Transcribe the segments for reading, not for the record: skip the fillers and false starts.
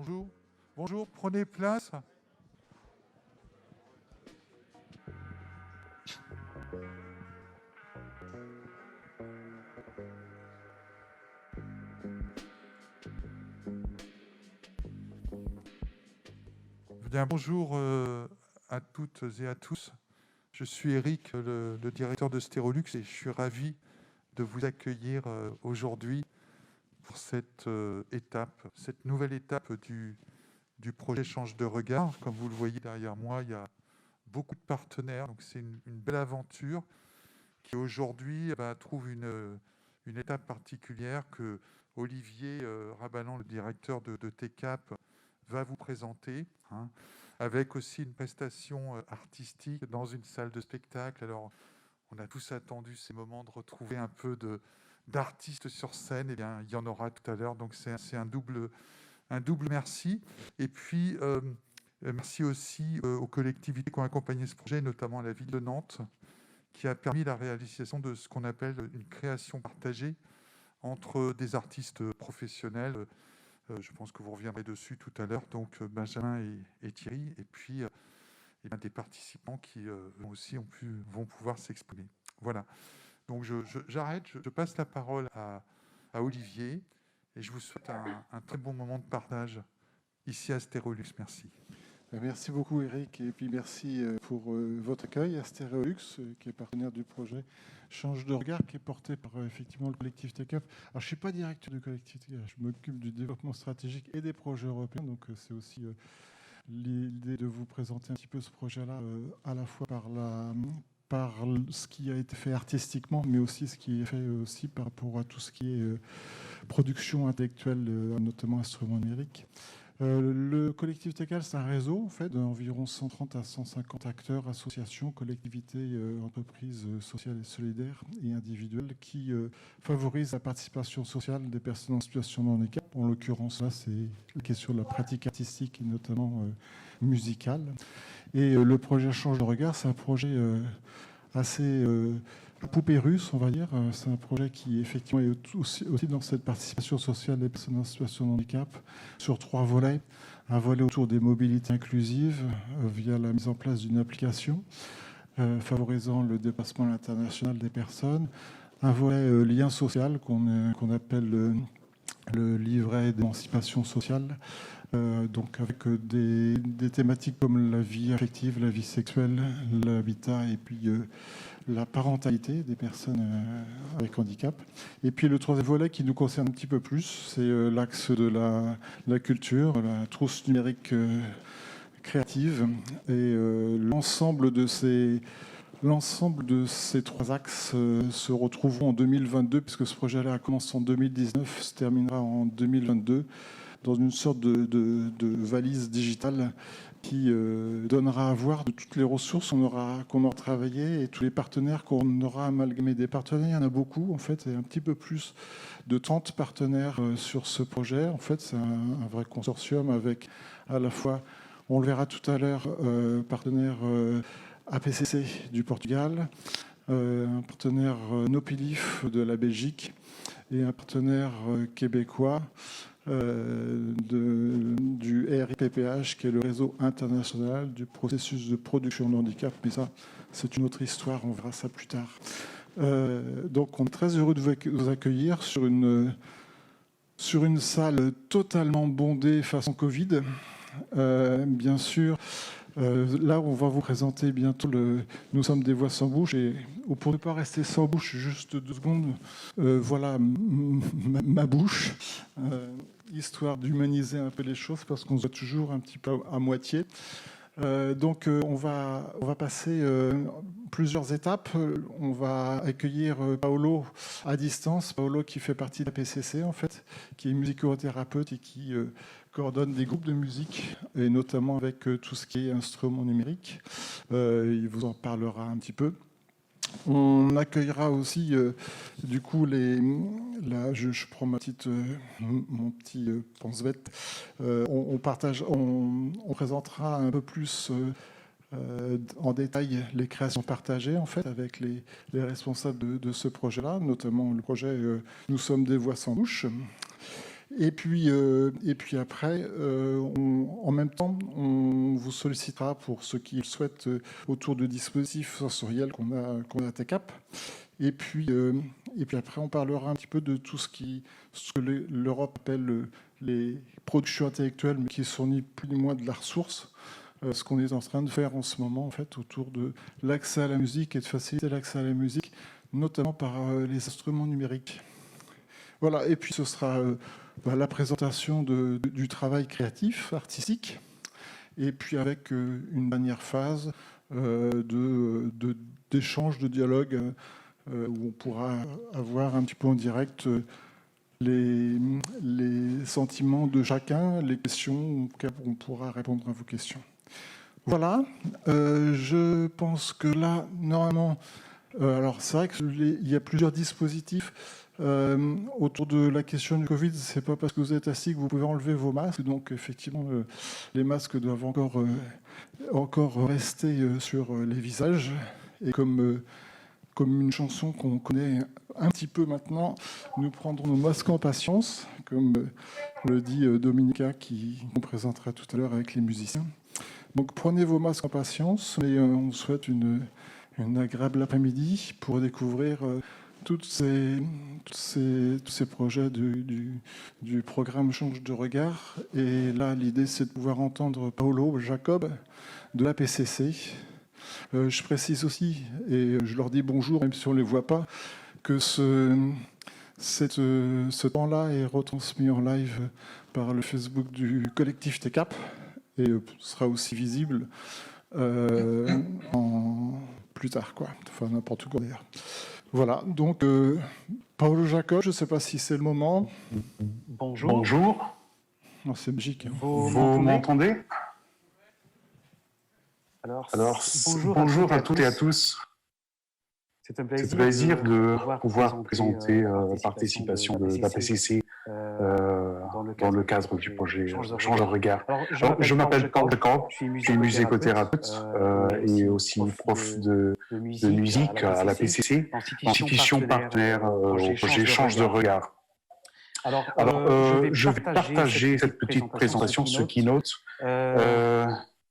Bonjour. Bonjour, prenez place. Bien, bonjour à toutes et à tous. Je suis Eric, le directeur de Stérolux, et je suis ravi de vous accueillir aujourd'hui pour cette étape, cette nouvelle étape du projet Change de regard. Comme vous le voyez derrière moi, il y a beaucoup de partenaires, donc c'est une belle aventure qui aujourd'hui trouve une étape particulière que Olivier Rabalan, le directeur de TCAP, va vous présenter, hein, avec aussi une prestation artistique dans une salle de spectacle. Alors, on a tous attendu ces moments de retrouver un peu d'artistes sur scène. Eh bien, il y en aura tout à l'heure, donc c'est un double merci. Et puis, merci aussi aux collectivités qui ont accompagné ce projet, notamment à la ville de Nantes, qui a permis la réalisation de ce qu'on appelle une création partagée entre des artistes professionnels. Je pense que vous reviendrez dessus tout à l'heure. Donc, Benjamin et Thierry, et puis des participants qui aussi vont pouvoir s'exprimer. Voilà. Donc, j'arrête. Je passe la parole à Olivier, et je vous souhaite un très bon moment de partage ici à Stérolux. Merci. Merci beaucoup Eric, et puis merci pour votre accueil à Stérolux, qui est partenaire du projet Change de regard, qui est porté par effectivement le collectif TCAP. Alors je ne suis pas directeur du collectif TCAP, je m'occupe du développement stratégique et des projets européens, donc c'est aussi l'idée de vous présenter un petit peu ce projet-là, à la fois par ce qui a été fait artistiquement, mais aussi ce qui est fait aussi par rapport à tout ce qui est production intellectuelle, notamment instruments numériques. Le collectif TCAP, c'est un réseau en fait, d'environ 130 à 150 acteurs, associations, collectivités, entreprises sociales et solidaires et individuelles qui favorisent la participation sociale des personnes en situation de handicap. En l'occurrence, là, c'est la question de la pratique artistique et notamment musicale. Et le projet Change de regard, c'est un projet assez poupée russe, on va dire. C'est un projet qui effectivement est aussi dans cette participation sociale des personnes en situation de handicap sur 3 volets. Un volet autour des mobilités inclusives via la mise en place d'une application favorisant le déplacement international des personnes. Un volet lien social qu'on appelle le livret d'émancipation sociale. Donc avec des thématiques comme la vie affective, la vie sexuelle, l'habitat et puis la parentalité des personnes avec handicap. Et puis le troisième volet qui nous concerne un petit peu plus, c'est l'axe de la culture, la trousse numérique créative. Et l'ensemble de ces 3 axes se retrouveront en 2022, puisque ce projet-là a commencé en 2019, se terminera en 2022, dans une sorte de valise digitale qui donnera à voir de toutes les ressources qu'on aura travaillées et tous les partenaires qu'on aura amalgamés. Des partenaires, il y en a beaucoup, en fait, et un petit peu plus de 30 partenaires sur ce projet. En fait, c'est un vrai consortium avec à la fois, on le verra tout à l'heure, partenaire APCC du Portugal, un partenaire Nopilif de la Belgique et un partenaire québécois du RIPPH, qui est le réseau international du processus de production de handicap. Mais ça, c'est une autre histoire, on verra ça plus tard. Donc on est très heureux de vous accueillir sur une salle totalement bondée façon Covid. Bien sûr, là, on va vous présenter bientôt Nous sommes des voix sans bouche. Et pour ne pas rester sans bouche, juste 2 secondes, voilà ma bouche, histoire d'humaniser un peu les choses, parce qu'on se voit toujours un petit peu à moitié. Donc, on va passer plusieurs étapes. On va accueillir Paolo à distance. Paolo qui fait partie de la PCC, en fait, qui est musicothérapeute et qui coordonne des groupes de musique, et notamment avec tout ce qui est instruments numériques. Il vous en parlera un petit peu. On accueillera aussi, du coup, là, je prends mon petit pense-bête. On présentera un peu plus en détail les créations partagées, en fait, avec les responsables de ce projet-là, notamment le projet Nous sommes des voix sans bouche. Et puis après, en même temps, on vous sollicitera pour ceux qui le souhaitent autour de dispositifs sensoriels qu'on a à TECAP. Et puis après, on parlera un petit peu de tout ce que l'Europe appelle les productions intellectuelles, mais qui sont ni plus ni moins de la ressource. Ce qu'on est en train de faire en ce moment, en fait, autour de l'accès à la musique et de faciliter l'accès à la musique, notamment par les instruments numériques. Voilà, et puis ce sera la présentation du travail créatif, artistique, et puis avec une dernière phase d'échange, de dialogue, où on pourra avoir un petit peu en direct les sentiments de chacun, les questions, on pourra répondre à vos questions. Voilà, je pense que là, normalement, alors c'est vrai qu'il y a plusieurs dispositifs autour de la question du Covid. C'est pas parce que vous êtes assis que vous pouvez enlever vos masques. Donc effectivement, les masques doivent encore rester sur les visages. Et comme une chanson qu'on connaît un petit peu maintenant, nous prendrons nos masques en patience, comme le dit Dominica, qu'on présentera tout à l'heure avec les musiciens. Donc prenez vos masques en patience, et on vous souhaite une agréable après-midi pour découvrir tous ces projets du programme Change de regard. Et là, l'idée, c'est de pouvoir entendre Paolo Jacob de la PCC. Je précise aussi, et je leur dis bonjour, même si on ne les voit pas, que ce temps-là est retransmis en live par le Facebook du collectif TECAP et sera aussi visible plus tard, quoi. Enfin, n'importe quoi d'ailleurs. Voilà, donc Paolo Jacob, je ne sais pas si c'est le moment. Bonjour. Bonjour. Non, c'est magique. Vous m'entendez? Alors, bonjour à toutes et à tous. C'est un plaisir de pouvoir présenter la participation de la PCC dans le cadre du projet Change de regard. Alors, je m'appelle Paul Jacob, je suis musicothérapeute et aussi prof de musique à la PCC, institution partenaire au projet Change de regard. Alors, je vais partager cette petite présentation, ce keynote.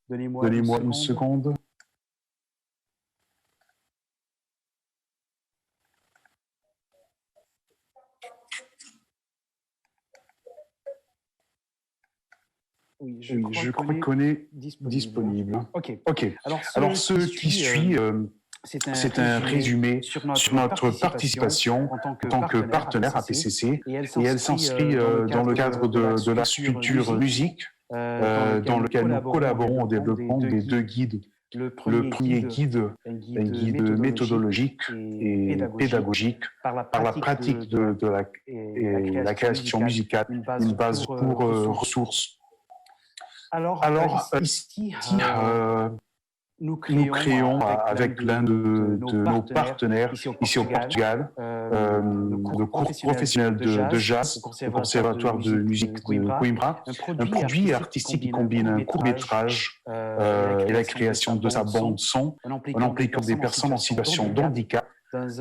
Donnez-moi une seconde. Oui, je crois qu'on est disponible. OK. Alors, ce qui suit, c'est un résumé sur notre participation en tant que partenaire à PCC, et elle s'inscrit dans le cadre de la structure musique, dans lequel nous collaborons au développement des deux guides. Le premier guide, un guide méthodologique et pédagogique par la pratique de la création musicale, une base pour ressources. Alors ici, nous créons avec l'un de nos partenaires ici au Portugal, le cours professionnel de jazz au Conservatoire de musique de Coimbra, un produit artistique qui combine un court-métrage et la création de sa bande-son en impliquant des personnes en situation de handicap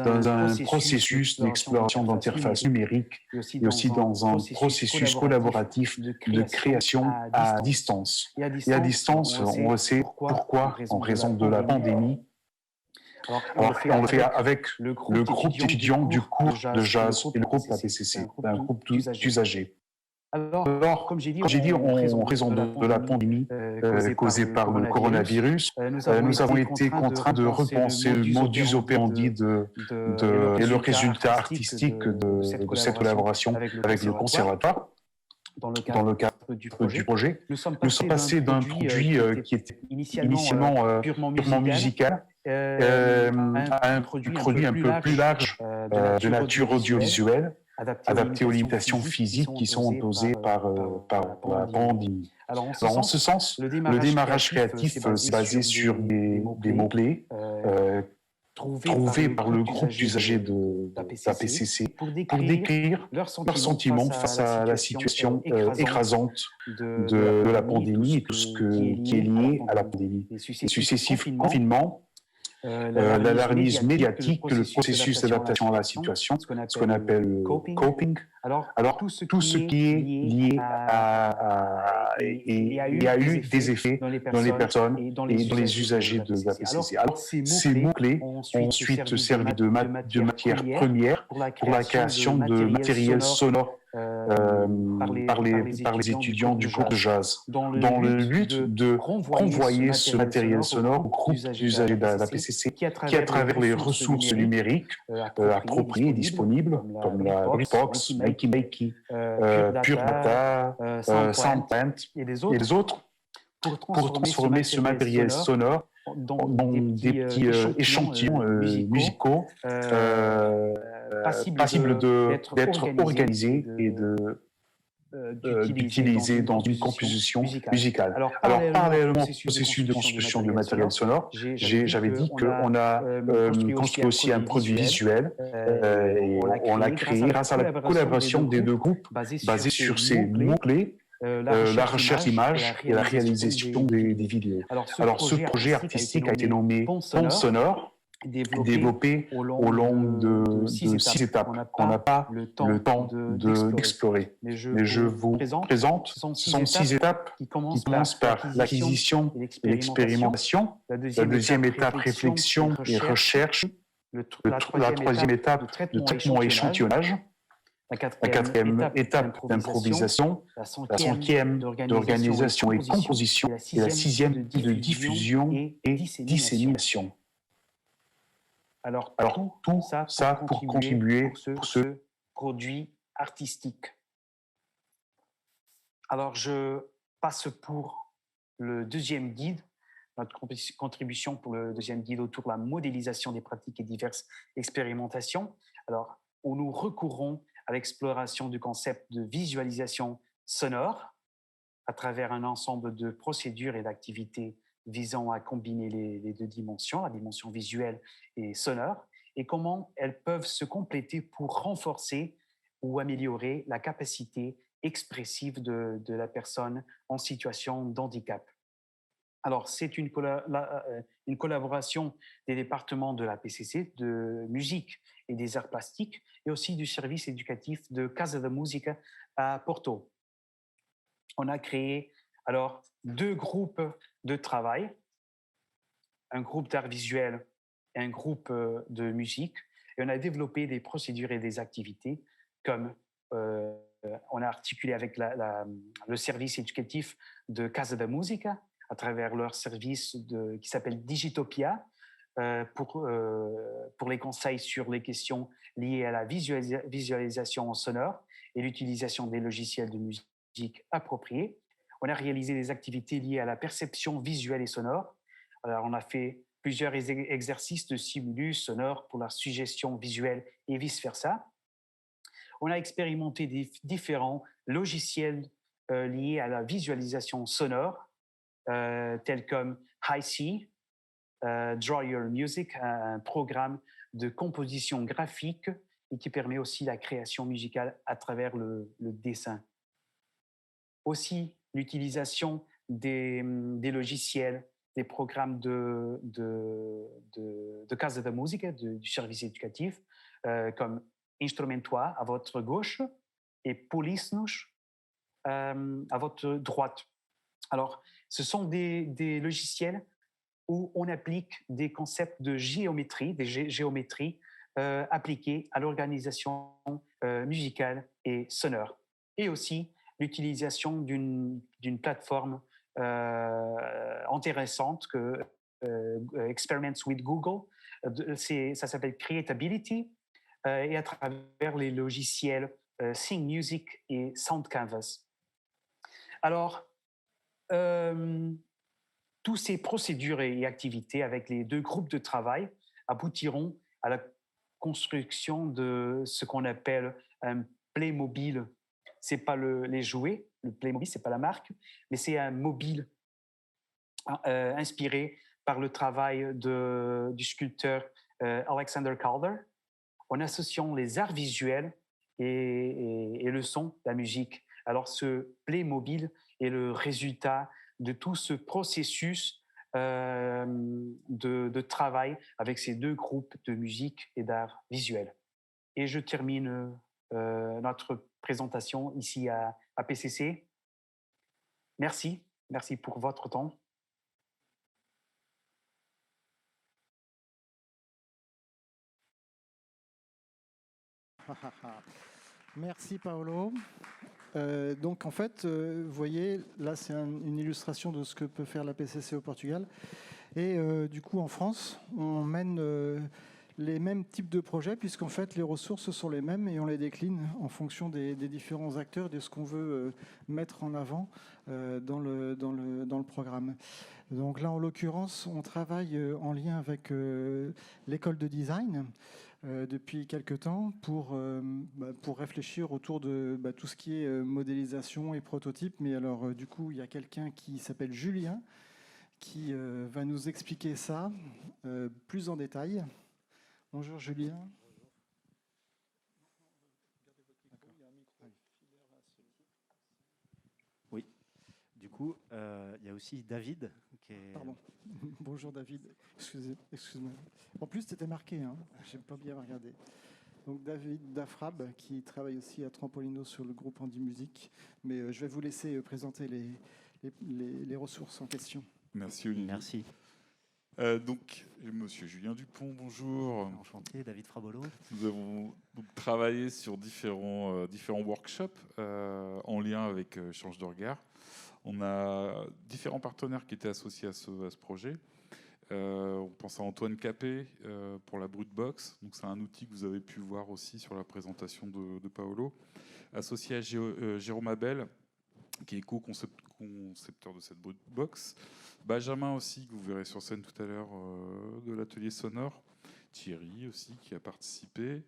dans un processus d'exploration d'interface numérique et aussi dans un processus collaboratif de création à distance. Et à distance, on le sait pourquoi, en raison de la pandémie. Alors, on le fait avec le groupe d'étudiants du cours de jazz et le groupe APCC, un groupe d'usagers. Alors, comme j'ai dit, en raison de la pandémie causée par le coronavirus, nous avons été contraints de repenser le modus operandi et le résultat artistique de cette collaboration avec le conservatoire. Dans le cadre du projet, nous sommes passés d'un produit qui était initialement purement musical à un produit un peu plus large de nature audiovisuelle, adapté aux limitations physiques qui sont imposées par la pandémie. Alors, en ce sens, le démarrage créatif s'est basé sur des mots-clés trouvés par le groupe d'usagers de la PCC pour décrire leurs sentiments face à la situation écrasante de la pandémie et tout ce qui est lié à la pandémie. Les successifs confinements, l'alarmisme médiatique, le processus d'adaptation à la situation, ce qu'on appelle coping, Alors, tout ce qui est lié il y a eu des effets dans les personnes et dans les usagers de la PCC. Alors, ces mots-clés ont ensuite servi de matière première pour la création de matériel sonore par les étudiants du cours de jazz, dans le but de renvoyer ce matériel sonore au groupe d'usagers de la PCC qui, à travers les ressources numériques appropriées et disponibles, comme la Brickbox, Makey, Pure Data, Soundplant et les autres, pour transformer ce matériel sonore dans des petits échantillons musicaux passibles d'être organisés et d'utiliser dans une composition musicale. Alors, parallèlement au processus de construction de matériel sonore, j'avais dit qu'on a construit aussi un produit visuel et on l'a créé grâce à la collaboration des deux groupes basés sur ces mots-clés, la recherche d'images et la réalisation des vidéos. Alors, ce projet artistique a été nommé Pont Sonore, développé au long de 6 étapes qu'on n'a pas le temps d'explorer. Mais je vous présente, ce sont 6 étapes qui commencent par l'acquisition et l'expérimentation, la deuxième étape, réflexion et recherche, la troisième étape, le traitement et échantillonnage, la quatrième étape d'improvisation, la cinquième d'organisation et composition, et la sixième de diffusion et dissémination. Alors tout ça pour contribuer pour ce produit artistique. Alors, je passe pour le deuxième guide, notre contribution pour le deuxième guide autour de la modélisation des pratiques et diverses expérimentations. Alors, où nous recourons à l'exploration du concept de visualisation sonore à travers un ensemble de procédures et d'activités visant à combiner les deux dimensions, la dimension visuelle et sonore, et comment elles peuvent se compléter pour renforcer ou améliorer la capacité expressive de la personne en situation de handicap. Alors, c'est une collaboration des départements de la PCC, de musique et des arts plastiques, et aussi du service éducatif de Casa da Música à Porto. On a créé alors 2 groupes de travail, un groupe d'art visuel et un groupe de musique, et on a développé des procédures et des activités comme on a articulé avec le service éducatif de Casa da Música à travers leur service qui s'appelle Digitopia pour les conseils sur les questions liées à la visualisation sonore et l'utilisation des logiciels de musique appropriés. On a réalisé des activités liées à la perception visuelle et sonore. Alors, on a fait plusieurs exercices de stimulus sonores pour la suggestion visuelle et vice-versa. On a expérimenté différents logiciels liés à la visualisation sonore, tels comme Hi-C, Draw Your Music, un programme de composition graphique et qui permet aussi la création musicale à travers le dessin. Aussi, l'utilisation des logiciels, des programmes de Casa da Música, du service éducatif, comme Instrumentois à votre gauche et Polisnus à votre droite. Alors, ce sont des logiciels où on applique des concepts de géométrie, des géométries appliquées à l'organisation musicale et sonore. Et aussi l'utilisation d'une plateforme intéressante que Experiments with Google. Ça s'appelle Creatability et à travers les logiciels Sing Music et Sound Canvas. Alors, toutes ces procédures et activités avec les 2 groupes de travail aboutiront à la construction de ce qu'on appelle un Playmobil. Ce n'est pas les jouets, le Playmobil, ce n'est pas la marque, mais c'est un mobile inspiré par le travail du sculpteur Alexander Calder, en associant les arts visuels et le son, la musique. Alors, ce Playmobil est le résultat de tout ce processus de travail avec ces 2 groupes de musique et d'art visuel. Et je termine notre présentation ici à PCC. Merci pour votre temps. Merci Paolo. Donc en fait, vous voyez, là c'est une illustration de ce que peut faire la PCC au Portugal. Et du coup en France, on mène les mêmes types de projets, puisqu'en fait les ressources sont les mêmes et on les décline en fonction des différents acteurs, de ce qu'on veut mettre en avant dans le programme. Donc là en l'occurrence, on travaille en lien avec l'école de design depuis quelques temps pour réfléchir autour de tout ce qui est modélisation et prototype. Mais alors du coup, il y a quelqu'un qui s'appelle Julien qui va nous expliquer ça plus en détail. Bonjour Julien. Oui, du coup, il y a aussi David qui est... Pardon. Bonjour David, excuse-moi. En plus, c'était marqué, hein. Je n'ai pas bien regardé. Donc David Dafrab, qui travaille aussi à Trampolino sur le groupe Andy Music. Mais je vais vous laisser présenter les ressources en question. Merci Olivier. Merci. Donc, monsieur Julien Dupont, bonjour. Enchanté, David Frabolo. Nous avons donc travaillé sur différents workshops en lien avec Change de regard. On a différents partenaires qui étaient associés à ce projet. On pense à Antoine Capet pour la Brutbox. Donc, c'est un outil que vous avez pu voir aussi sur la présentation de Paolo. Associé à Jérôme Abel, qui est co-concepteur de cette Brutbox. Benjamin aussi, que vous verrez sur scène tout à l'heure, de l'atelier sonore. Thierry aussi, qui a participé.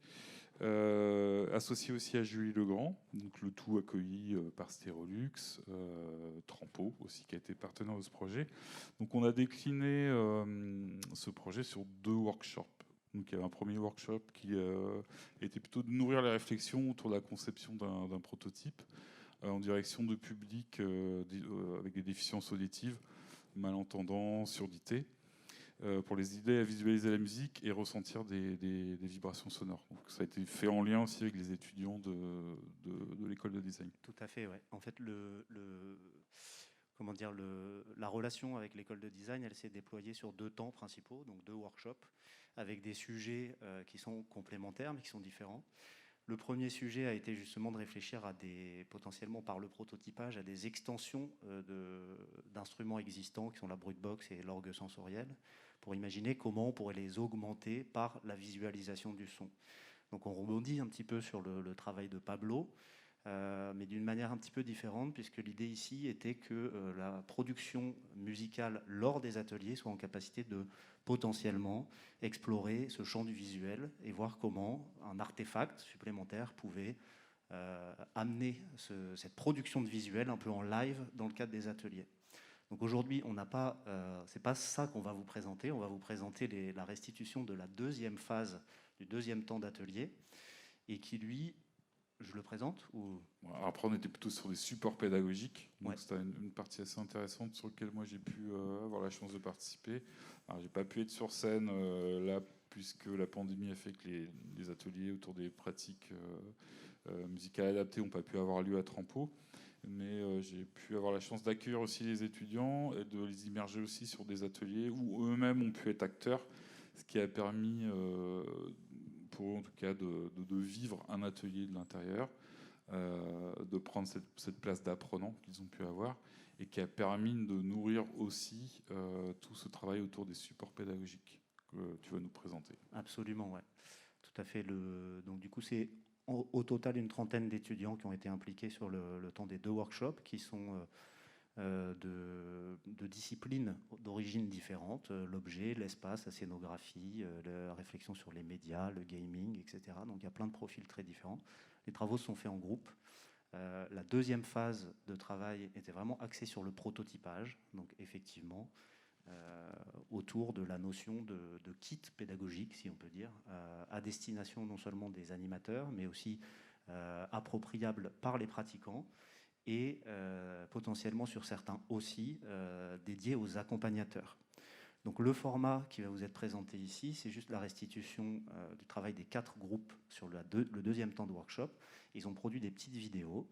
Associé aussi à Julie Legrand, donc le tout accueilli par Stérolux, Trampo aussi, qui a été partenaire de ce projet. Donc on a décliné ce projet sur 2 workshops. Donc il y avait un premier workshop qui était plutôt de nourrir les réflexions autour de la conception d'un prototype en direction de publics avec des déficiences auditives, malentendants, surdité, pour les aider à visualiser la musique et ressentir des vibrations sonores. Donc ça a été fait en lien aussi avec les étudiants de l'école de design. Tout à fait, ouais. En fait, la relation avec l'école de design, elle s'est déployée sur 2 temps principaux, donc 2 workshops, avec des sujets qui sont complémentaires, mais qui sont différents. Le premier sujet a été justement de réfléchir potentiellement par le prototypage, à des extensions d'instruments existants qui sont la Brutbox et l'orgue sensoriel, pour imaginer comment on pourrait les augmenter par la visualisation du son. Donc on rebondit un petit peu sur le travail de Pablo, mais d'une manière un petit peu différente, puisque l'idée ici était que la production musicale lors des ateliers soit en capacité de potentiellement explorer ce champ du visuel et voir comment un artefact supplémentaire pouvait amener cette production de visuel un peu en live dans le cadre des ateliers. Donc aujourd'hui, c'est pas ça qu'on va vous présenter. On va vous présenter la restitution de la 2e phase du 2e temps d'atelier, et qui lui, je le présente ou... Après, on était plutôt sur des supports pédagogiques. Donc ouais. C'était une partie assez intéressante sur laquelle moi j'ai pu avoir la chance de participer. Alors, j'ai pas pu être sur scène là, puisque la pandémie a fait que les ateliers autour des pratiques musicales adaptées n'ont pas pu avoir lieu à Trampo. Mais j'ai pu avoir la chance d'accueillir aussi les étudiants et de les immerger aussi sur des ateliers où eux-mêmes ont pu être acteurs, ce qui a permis pour eux en tout cas de vivre un atelier de l'intérieur, de prendre cette place d'apprenant qu'ils ont pu avoir, et qui a permis de nourrir aussi tout ce travail autour des supports pédagogiques que tu vas nous présenter. Absolument, ouais. Tout à fait. Donc du coup, c'est au total une 30aine d'étudiants qui ont été impliqués sur le temps des 2 workshops, qui sont de disciplines d'origine différentes, l'objet, l'espace, la scénographie, la réflexion sur les médias, le gaming, etc. Donc il y a plein de profils très différents. Les travaux sont faits en groupe. La 2e phase de travail était vraiment axée sur le prototypage, donc effectivement autour de la notion de kit pédagogique, si on peut dire, à destination non seulement des animateurs, mais aussi appropriable par les pratiquants, et potentiellement sur certains aussi dédiés aux accompagnateurs. Donc le format qui va vous être présenté ici, c'est juste la restitution du travail des 4 groupes sur le deuxième temps de workshop. Ils ont produit des petites vidéos.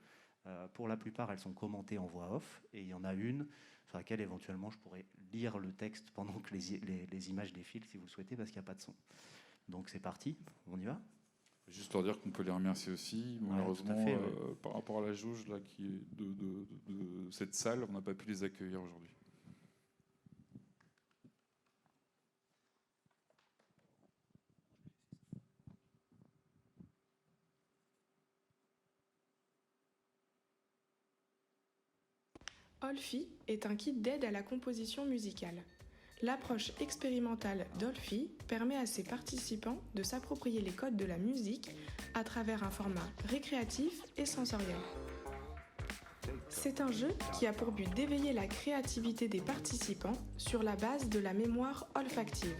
Pour la plupart, elles sont commentées en voix off, et il y en a une sur laquelle éventuellement je pourrais lire le texte pendant que les images défilent si vous le souhaitez, parce qu'il n'y a pas de son. Donc c'est parti, on y va ? Juste leur dire qu'on peut les remercier aussi. Malheureusement, fait, par rapport à la jauge là, qui est de cette salle, on n'a pas pu les accueillir aujourd'hui. Olfi est un kit d'aide à la composition musicale. L'approche expérimentale d'Olfi permet à ses participants de s'approprier les codes de la musique à travers un format récréatif et sensoriel. C'est un jeu qui a pour but d'éveiller la créativité des participants sur la base de la mémoire olfactive.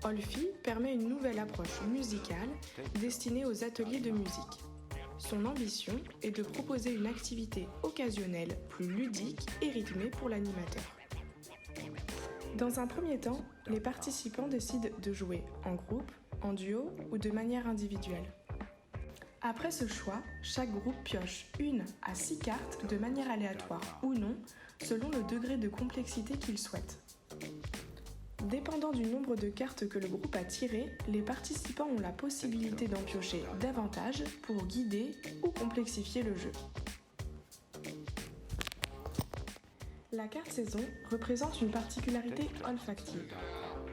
Olfi permet une nouvelle approche musicale destinée aux ateliers de musique. Son ambition est de proposer une activité occasionnelle plus ludique et rythmée pour l'animateur. Dans un premier temps, les participants décident de jouer en groupe, en duo ou de manière individuelle. Après ce choix, chaque groupe pioche 1 à 6 cartes de manière aléatoire ou non, selon le degré de complexité qu'il souhaite. Dépendant du nombre de cartes que le groupe a tirées, les participants ont la possibilité d'en piocher davantage pour guider ou complexifier le jeu. La carte saison représente une particularité olfactive.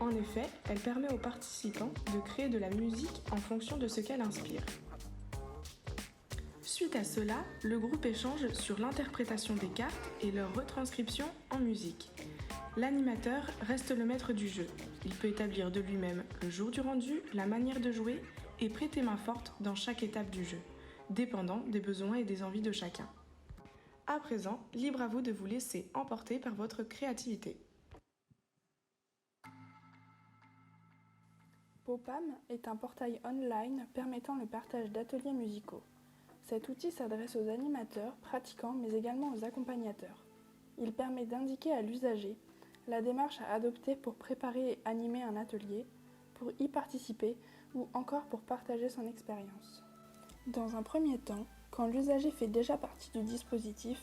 En effet, elle permet aux participants de créer de la musique en fonction de ce qu'elle inspire. Suite à cela, le groupe échange sur l'interprétation des cartes et leur retranscription en musique. L'animateur reste le maître du jeu. Il peut établir de lui-même le jour du rendu, la manière de jouer et prêter main forte dans chaque étape du jeu, dépendant des besoins et des envies de chacun. À présent, libre à vous de vous laisser emporter par votre créativité. Popam est un portail online permettant le partage d'ateliers musicaux. Cet outil s'adresse aux animateurs, pratiquants, mais également aux accompagnateurs. Il permet d'indiquer à l'usager la démarche à adopter pour préparer et animer un atelier, pour y participer ou encore pour partager son expérience. Dans un premier temps, quand l'usager fait déjà partie du dispositif,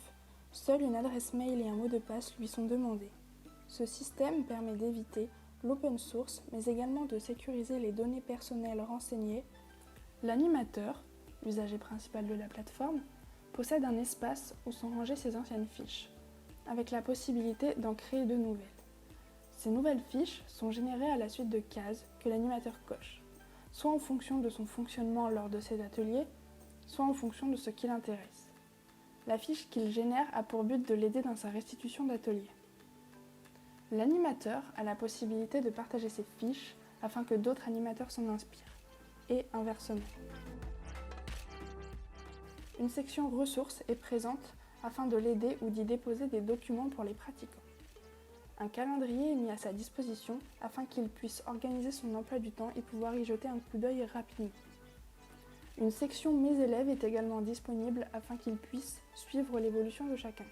seule une adresse mail et un mot de passe lui sont demandés. Ce système permet d'éviter l'open source, mais également de sécuriser les données personnelles renseignées. L'animateur, l'usager principal de la plateforme, possède un espace où sont rangées ses anciennes fiches, avec la possibilité d'en créer de nouvelles. Ces nouvelles fiches sont générées à la suite de cases que l'animateur coche, soit en fonction de son fonctionnement lors de ses ateliers, soit en fonction de ce qui l'intéresse. La fiche qu'il génère a pour but de l'aider dans sa restitution d'atelier. L'animateur a la possibilité de partager ses fiches afin que d'autres animateurs s'en inspirent, et inversement. Une section ressources est présente afin de l'aider ou d'y déposer des documents pour les pratiquants. Un calendrier est mis à sa disposition afin qu'il puisse organiser son emploi du temps et pouvoir y jeter un coup d'œil rapidement. Une section Mes élèves est également disponible afin qu'ils puissent suivre l'évolution de chacun.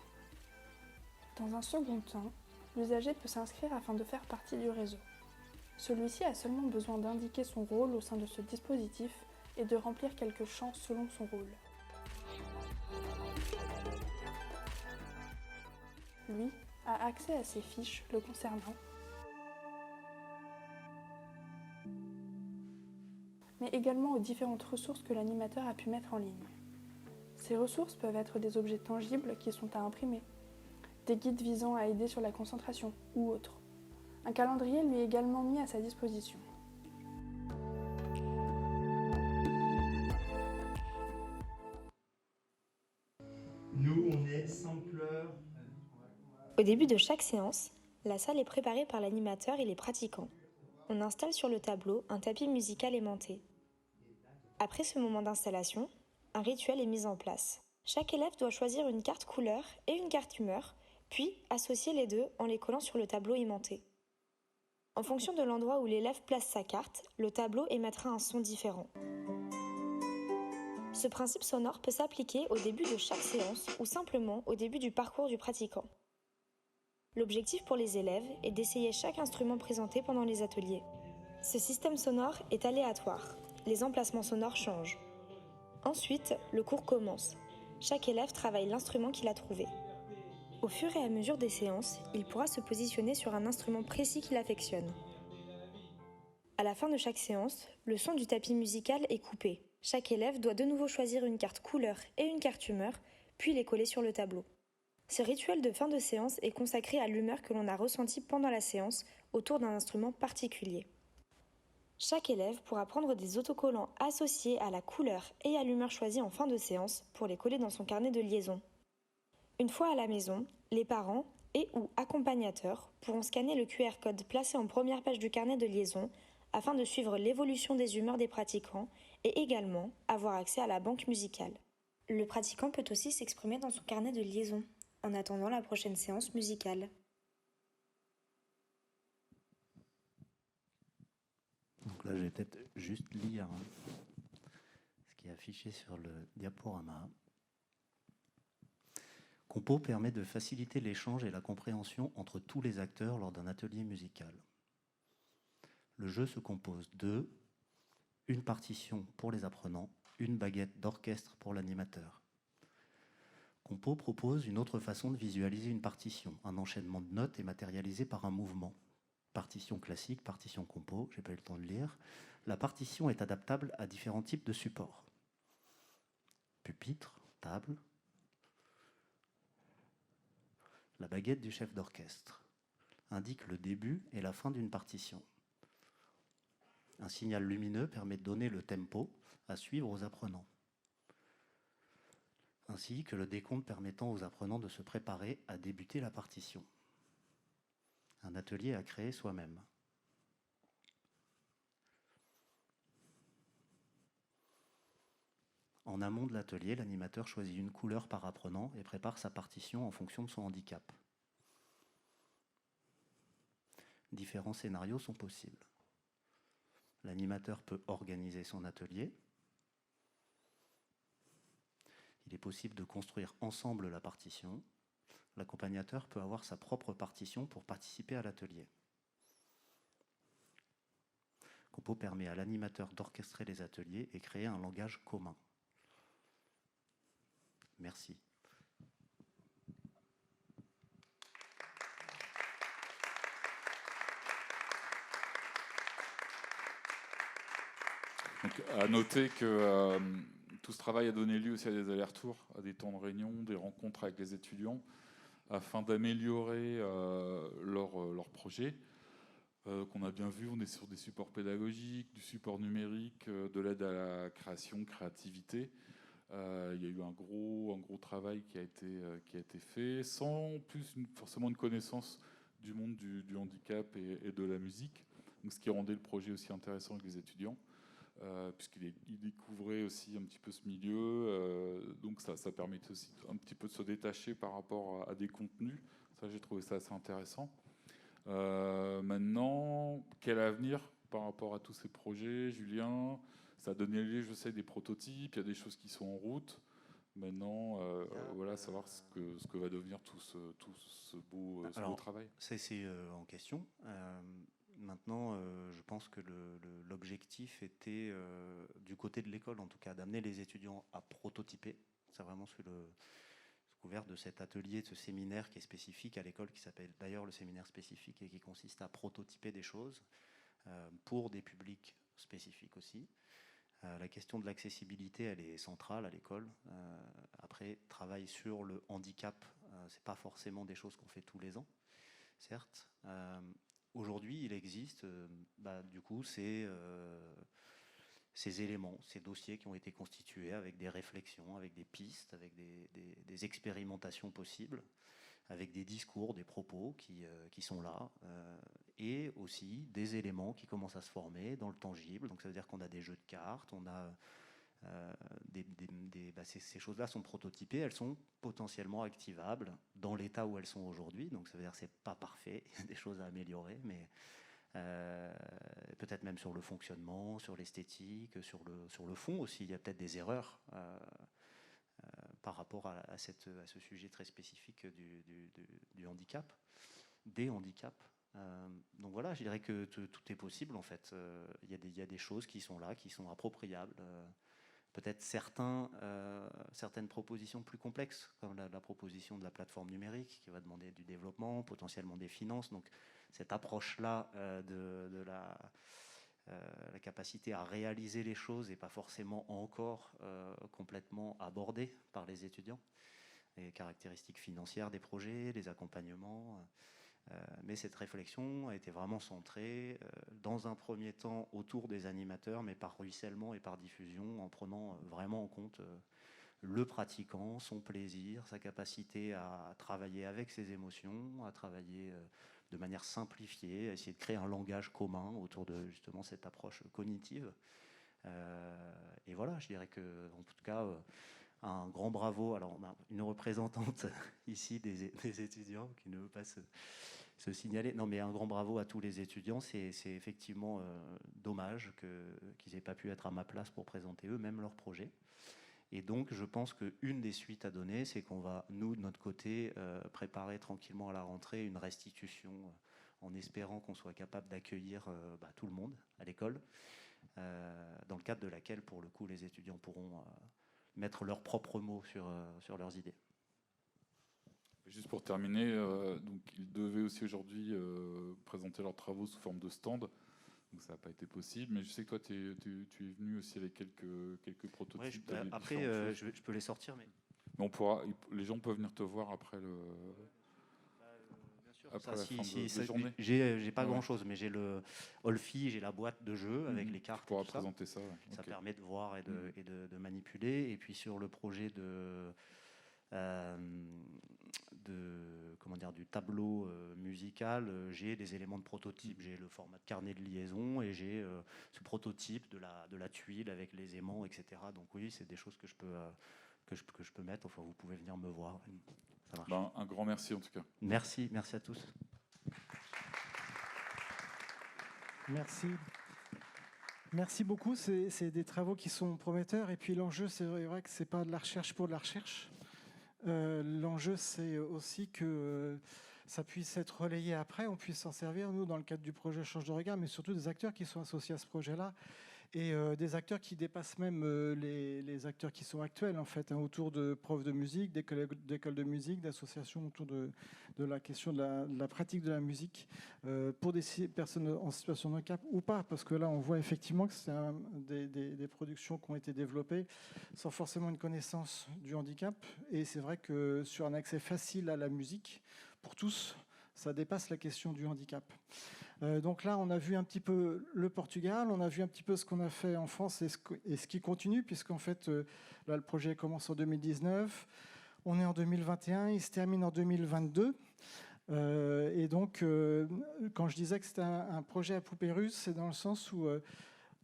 Dans un second temps, l'usager peut s'inscrire afin de faire partie du réseau. Celui-ci a seulement besoin d'indiquer son rôle au sein de ce dispositif et de remplir quelques champs selon son rôle. Lui a accès à ses fiches le concernant, mais également aux différentes ressources que l'animateur a pu mettre en ligne. Ces ressources peuvent être des objets tangibles qui sont à imprimer, des guides visant à aider sur la concentration ou autres. Un calendrier lui est également mis à sa disposition. Nous, on est sampleurs. Au début de chaque séance, la salle est préparée par l'animateur et les pratiquants. On installe sur le tableau un tapis musical aimanté. Après ce moment d'installation, un rituel est mis en place. Chaque élève doit choisir une carte couleur et une carte humeur, puis associer les deux en les collant sur le tableau aimanté. En fonction de l'endroit où l'élève place sa carte, le tableau émettra un son différent. Ce principe sonore peut s'appliquer au début de chaque séance ou simplement au début du parcours du pratiquant. L'objectif pour les élèves est d'essayer chaque instrument présenté pendant les ateliers. Ce système sonore est aléatoire. Les emplacements sonores changent. Ensuite, le cours commence. Chaque élève travaille l'instrument qu'il a trouvé. Au fur et à mesure des séances, il pourra se positionner sur un instrument précis qu'il affectionne. À la fin de chaque séance, le son du tapis musical est coupé. Chaque élève doit de nouveau choisir une carte couleur et une carte humeur, puis les coller sur le tableau. Ce rituel de fin de séance est consacré à l'humeur que l'on a ressentie pendant la séance autour d'un instrument particulier. Chaque élève pourra prendre des autocollants associés à la couleur et à l'humeur choisie en fin de séance pour les coller dans son carnet de liaison. Une fois à la maison, les parents et ou accompagnateurs pourront scanner le QR code placé en première page du carnet de liaison afin de suivre l'évolution des humeurs des pratiquants et également avoir accès à la banque musicale. Le pratiquant peut aussi s'exprimer dans son carnet de liaison en attendant la prochaine séance musicale. Donc là, je vais peut-être juste lire ce qui est affiché sur le diaporama. Compo permet de faciliter l'échange et la compréhension entre tous les acteurs lors d'un atelier musical. Le jeu se compose de une partition pour les apprenants, une baguette d'orchestre pour l'animateur. Compo propose une autre façon de visualiser une partition. Un enchaînement de notes est matérialisé par un mouvement. Partition classique, partition compo, j'ai pas eu le temps de lire. La partition est adaptable à différents types de supports. Pupitre, table. La baguette du chef d'orchestre indique le début et la fin d'une partition. Un signal lumineux permet de donner le tempo à suivre aux apprenants, ainsi que le décompte permettant aux apprenants de se préparer à débuter la partition. Un atelier à créer soi-même. En amont de l'atelier, l'animateur choisit une couleur par apprenant et prépare sa partition en fonction de son handicap. Différents scénarios sont possibles. L'animateur peut organiser son atelier. Il est possible de construire ensemble la partition. L'accompagnateur peut avoir sa propre partition pour participer à l'atelier. Compo permet à l'animateur d'orchestrer les ateliers et créer un langage commun. Merci. Donc, à noter que tout ce travail a donné lieu aussi à des allers-retours, à des temps de réunion, des rencontres avec les étudiants, afin d'améliorer leur projet. Qu'on a bien vu, on est sur des supports pédagogiques, du support numérique, de l'aide à la création, créativité. Il y a eu un gros travail qui a été fait, sans plus forcément une connaissance du monde du handicap et de la musique, donc ce qui rendait le projet aussi intéressant avec les étudiants. Puisqu'ils découvraient aussi un petit peu ce milieu, donc ça permettait aussi un petit peu de se détacher par rapport à des contenus. Ça, j'ai trouvé ça assez intéressant. Maintenant, quel avenir par rapport à tous ces projets, Julien? Ça a donné lieu, je sais, des prototypes, il y a des choses qui sont en route. Maintenant, voilà, savoir ce que va devenir tout ce beau travail. C'est en question. Maintenant, je pense que l'objectif était, du côté de l'école en tout cas, d'amener les étudiants à prototyper. C'est vraiment sous couvert de cet atelier, de ce séminaire qui est spécifique à l'école, qui s'appelle d'ailleurs le séminaire spécifique et qui consiste à prototyper des choses pour des publics spécifiques aussi. La question de l'accessibilité, elle est centrale à l'école. Après, travail sur le handicap, c'est pas forcément des choses qu'on fait tous les ans, certes. Aujourd'hui, il existe du coup ces éléments, ces dossiers qui ont été constitués avec des réflexions, avec des pistes, avec des expérimentations possibles, avec des discours, des propos qui sont là, et aussi des éléments qui commencent à se former dans le tangible. Donc ça veut dire qu'on a des jeux de cartes, on a ces choses-là sont prototypées, elles sont potentiellement activables dans l'état où elles sont aujourd'hui. Donc ça veut dire que c'est pas parfait, il y a des choses à améliorer, mais peut-être même sur le fonctionnement, sur l'esthétique, sur le fond aussi, il y a peut-être des erreurs par rapport à ce sujet très spécifique du handicap. des handicaps. Donc voilà, je dirais que tout est possible en fait. Il y a des choses qui sont là, qui sont appropriables. Peut-être certaines propositions plus complexes, comme la proposition de la plateforme numérique, qui va demander du développement, potentiellement des finances. Donc cette approche-là de la capacité à réaliser les choses n'est pas forcément encore complètement abordée par les étudiants. Les caractéristiques financières des projets, les accompagnements. Mais cette réflexion a été vraiment centrée dans un premier temps autour des animateurs, mais par ruissellement et par diffusion, en prenant vraiment en compte le pratiquant, son plaisir, sa capacité à travailler avec ses émotions, à travailler de manière simplifiée, à essayer de créer un langage commun autour de justement cette approche cognitive. Et voilà, je dirais que, en tout cas, un grand bravo. Alors, on a une représentante ici des étudiants qui ne veut pas se signaler. Non, mais un grand bravo à tous les étudiants. C'est effectivement dommage qu'ils n'aient pas pu être à ma place pour présenter eux-mêmes leur projet. Et donc, je pense qu'une des suites à donner, c'est qu'on va, nous, de notre côté, préparer tranquillement à la rentrée une restitution en espérant qu'on soit capable d'accueillir tout le monde à l'école, dans le cadre de laquelle, pour le coup, les étudiants pourront mettre leurs propres mots sur leurs idées. Juste pour terminer, donc ils devaient aussi aujourd'hui présenter leurs travaux sous forme de stand. Donc ça n'a pas été possible, mais je sais que toi, tu es venu aussi avec quelques prototypes. Ouais, après, je peux les sortir, mais les gens peuvent venir te voir après le. Bien sûr. Après ça, la fin de journée. J'ai pas grand-chose, mais j'ai le Olfi, j'ai la boîte de jeu avec les cartes. Tu pourras présenter ça. Ouais. Ça permet de voir et de manipuler. Et puis sur le projet du tableau musical, j'ai des éléments de prototype, j'ai le format de carnet de liaison et j'ai ce prototype de la tuile avec les aimants, etc. Donc oui, c'est des choses que je peux mettre. Enfin, vous pouvez venir me voir. Ça marche. Un grand merci en tout cas. Merci à tous. Merci beaucoup. C'est des travaux qui sont prometteurs. Et puis l'enjeu, c'est vrai que c'est pas de la recherche pour de la recherche. L'enjeu, c'est aussi que ça puisse être relayé après, on puisse s'en servir, nous, dans le cadre du projet Change de regard, mais surtout des acteurs qui sont associés à ce projet-là, et des acteurs qui dépassent même les acteurs qui sont actuels, en fait, autour de profs de musique, d'écoles de musique, d'associations autour de la question de la pratique de la musique, pour des personnes en situation de handicap ou pas, parce que là, on voit effectivement que c'est des productions qui ont été développées sans forcément une connaissance du handicap, et c'est vrai que sur un accès facile à la musique, pour tous, ça dépasse la question du handicap. Donc là, on a vu un petit peu le Portugal, on a vu un petit peu ce qu'on a fait en France et ce qui continue, puisqu'en fait, là, le projet commence en 2019, on est en 2021, il se termine en 2022. Et donc, quand je disais que c'était un projet à poupée russe, c'est dans le sens où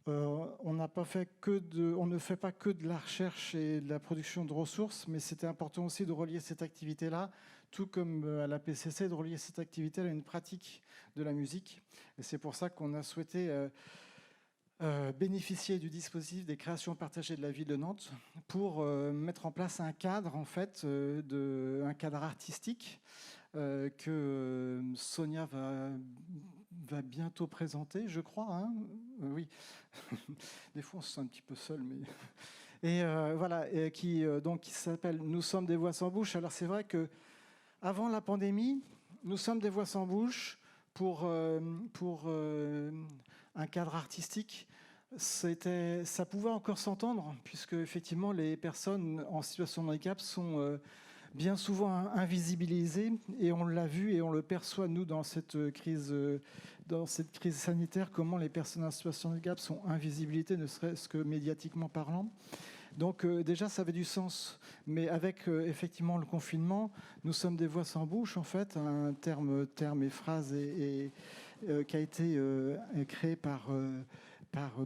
on ne fait pas que de la recherche et de la production de ressources, mais c'était important aussi de relier cette activité-là, tout comme à la PCC, de relier cette activité à une pratique de la musique. Et c'est pour ça qu'on a souhaité bénéficier du dispositif des créations partagées de la ville de Nantes pour mettre en place un cadre, en fait, un cadre artistique que Sonia va bientôt présenter, je crois. Hein, oui, des fois on se sent un petit peu seul, mais et voilà, et qui s'appelle Nous sommes des voix sans bouche. Alors c'est vrai que avant la pandémie, Nous sommes des voix sans bouche pour un cadre artistique. Ça pouvait encore s'entendre, puisque effectivement les personnes en situation de handicap sont bien souvent invisibilisées, et on l'a vu et on le perçoit, nous, dans cette crise sanitaire, comment les personnes en situation de handicap sont invisibilisées, ne serait-ce que médiatiquement parlant. Donc déjà, ça avait du sens. Mais avec effectivement le confinement, Nous sommes des voix sans bouche, en fait, un terme et phrase qui a été créé par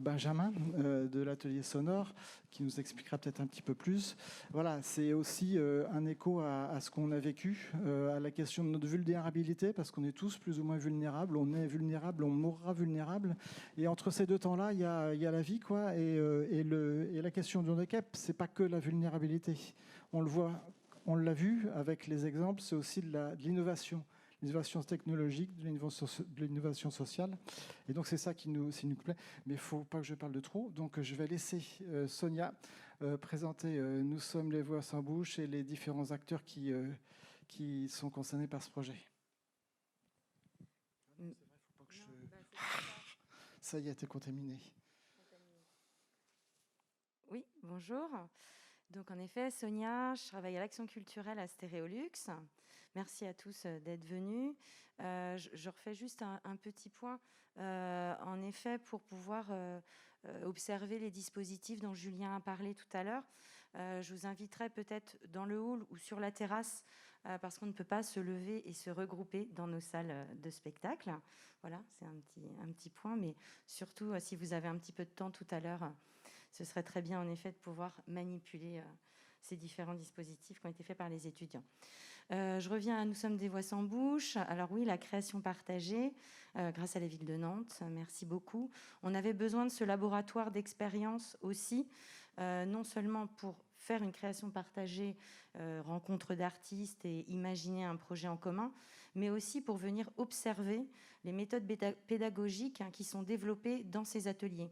Benjamin de l'atelier sonore, qui nous expliquera peut-être un petit peu plus. Voilà, c'est aussi un écho à ce qu'on a vécu, à la question de notre vulnérabilité, parce qu'on est tous plus ou moins vulnérables. On est vulnérable, on mourra vulnérable. Et entre ces deux temps-là, il y a la vie, quoi. Et la question du handicap, c'est pas que la vulnérabilité. On le voit, on l'a vu avec les exemples, c'est aussi de l'innovation. l'innovation technologique, de l'innovation sociale. Et donc, c'est ça qui nous plaît. Mais il ne faut pas que je parle de trop. Donc, je vais laisser Sonia présenter Nous sommes les voix sans bouche et les différents acteurs qui sont concernés par ce projet. Ça y est, t'es contaminé. Oui, bonjour. Donc en effet, Sonia, je travaille à l'action culturelle à Stéréolux. Merci à tous d'être venus. Je refais juste un petit point. En effet, pour pouvoir observer les dispositifs dont Julien a parlé tout à l'heure, je vous inviterai peut-être dans le hall ou sur la terrasse parce qu'on ne peut pas se lever et se regrouper dans nos salles de spectacle. Voilà, c'est un petit point, mais surtout, si vous avez un petit peu de temps tout à l'heure, ce serait très bien, en effet, de pouvoir manipuler ces différents dispositifs qui ont été faits par les étudiants. Je reviens à Nous sommes des voix sans bouche. Alors oui, la création partagée, grâce à la ville de Nantes, merci beaucoup. On avait besoin de ce laboratoire d'expérience aussi, non seulement pour faire une création partagée, rencontre d'artistes et imaginer un projet en commun, mais aussi pour venir observer les méthodes pédagogiques qui sont développées dans ces ateliers.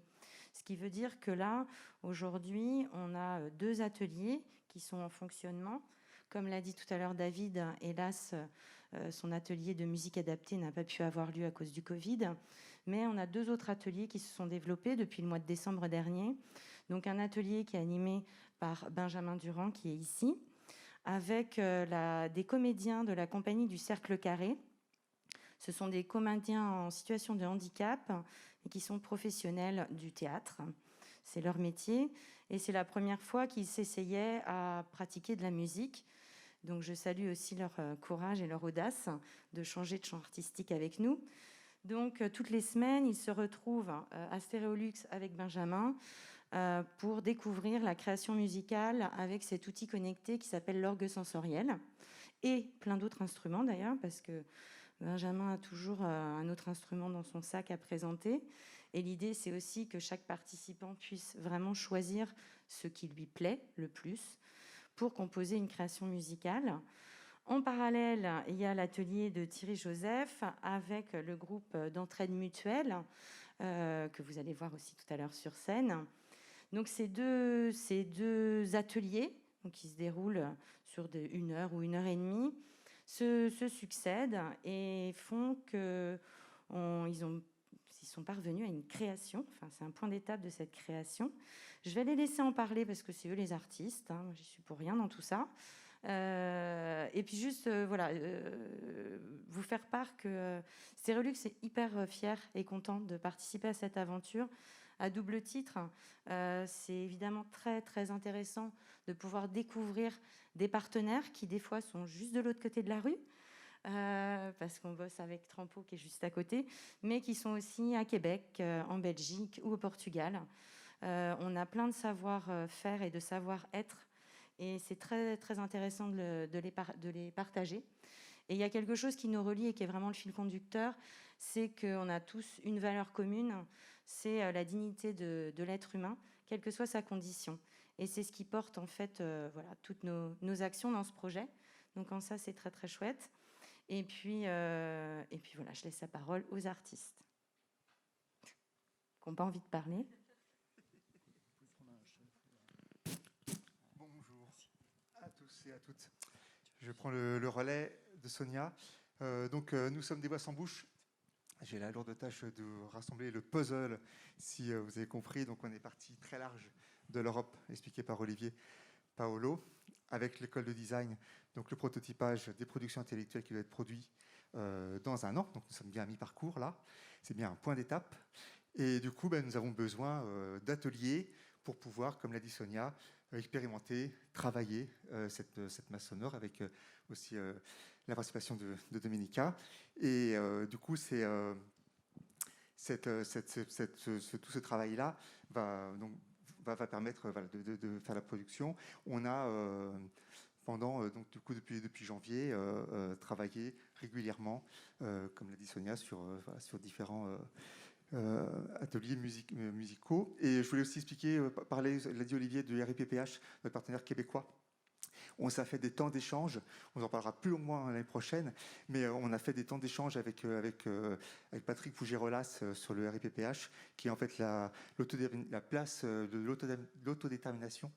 Ce qui veut dire que là, aujourd'hui, on a 2 ateliers qui sont en fonctionnement. Comme l'a dit tout à l'heure David, hélas, son atelier de musique adaptée n'a pas pu avoir lieu à cause du Covid. Mais on a 2 autres ateliers qui se sont développés depuis le mois de décembre dernier. Donc un atelier qui est animé par Benjamin Durand, qui est ici, avec des comédiens de la compagnie du Cercle Carré. Ce sont des comédiens en situation de handicap et qui sont professionnels du théâtre. C'est leur métier et c'est la première fois qu'ils s'essayaient à pratiquer de la musique. Donc je salue aussi leur courage et leur audace de changer de champ artistique avec nous. Donc toutes les semaines, ils se retrouvent à Stéréolux avec Benjamin pour découvrir la création musicale avec cet outil connecté qui s'appelle l'orgue sensoriel et plein d'autres instruments d'ailleurs, parce que Benjamin a toujours un autre instrument dans son sac à présenter. Et l'idée, c'est aussi que chaque participant puisse vraiment choisir ce qui lui plaît le plus pour composer une création musicale. En parallèle, il y a l'atelier de Thierry Joseph avec le groupe d'entraide mutuelle que vous allez voir aussi tout à l'heure sur scène. Donc ces deux ateliers donc, qui se déroulent sur 1 heure ou 1 heure et demie se succèdent et font qu'ils sont parvenus à une création. Enfin, c'est un point d'étape de cette création. Je vais les laisser en parler parce que c'est eux les artistes. Moi, j'y suis pour rien dans tout ça. Et puis juste, vous faire part que Stéréolux est hyper fier et content de participer à cette aventure. À double titre, c'est évidemment très, très intéressant de pouvoir découvrir des partenaires qui, des fois, sont juste de l'autre côté de la rue, parce qu'on bosse avec Trampo qui est juste à côté, mais qui sont aussi à Québec, en Belgique ou au Portugal. On a plein de savoir-faire et de savoir-être, et c'est très, très intéressant de les partager. Et il y a quelque chose qui nous relie et qui est vraiment le fil conducteur, c'est qu'on a tous une valeur commune, c'est la dignité de l'être humain, quelle que soit sa condition. Et c'est ce qui porte en fait toutes nos actions dans ce projet. Donc en ça, c'est très très chouette. Et puis voilà, je laisse la parole aux artistes qui n'ont pas envie de parler. Bonjour à tous et à toutes. Je prends le relais de Sonia. Nous sommes des voix sans bouche. J'ai la lourde tâche de rassembler le puzzle, si vous avez compris. Donc on est parti très large de l'Europe, expliqué par Olivier Paolo, avec l'école de design, donc le prototypage des productions intellectuelles qui va être produit dans 1 an. Donc nous sommes bien à mi-parcours là, c'est bien un point d'étape. Et du coup, nous avons besoin d'ateliers pour pouvoir, comme l'a dit Sonia, expérimenter, travailler cette masse sonore avec aussi la participation de Domenica. Et du coup, tout ce travail-là va permettre de faire la production. On a depuis janvier travaillé régulièrement, comme l'a dit Sonia, sur différents ateliers musicaux. Et je voulais aussi expliquer, l'a dit Olivier, de RIPPH, notre partenaire québécois. On s'est fait des temps d'échange, on en parlera plus longuement l'année prochaine, mais on a fait des temps d'échange avec Patrick Fougerolas sur le RIPPH, qui est en fait la place de l'autodétermination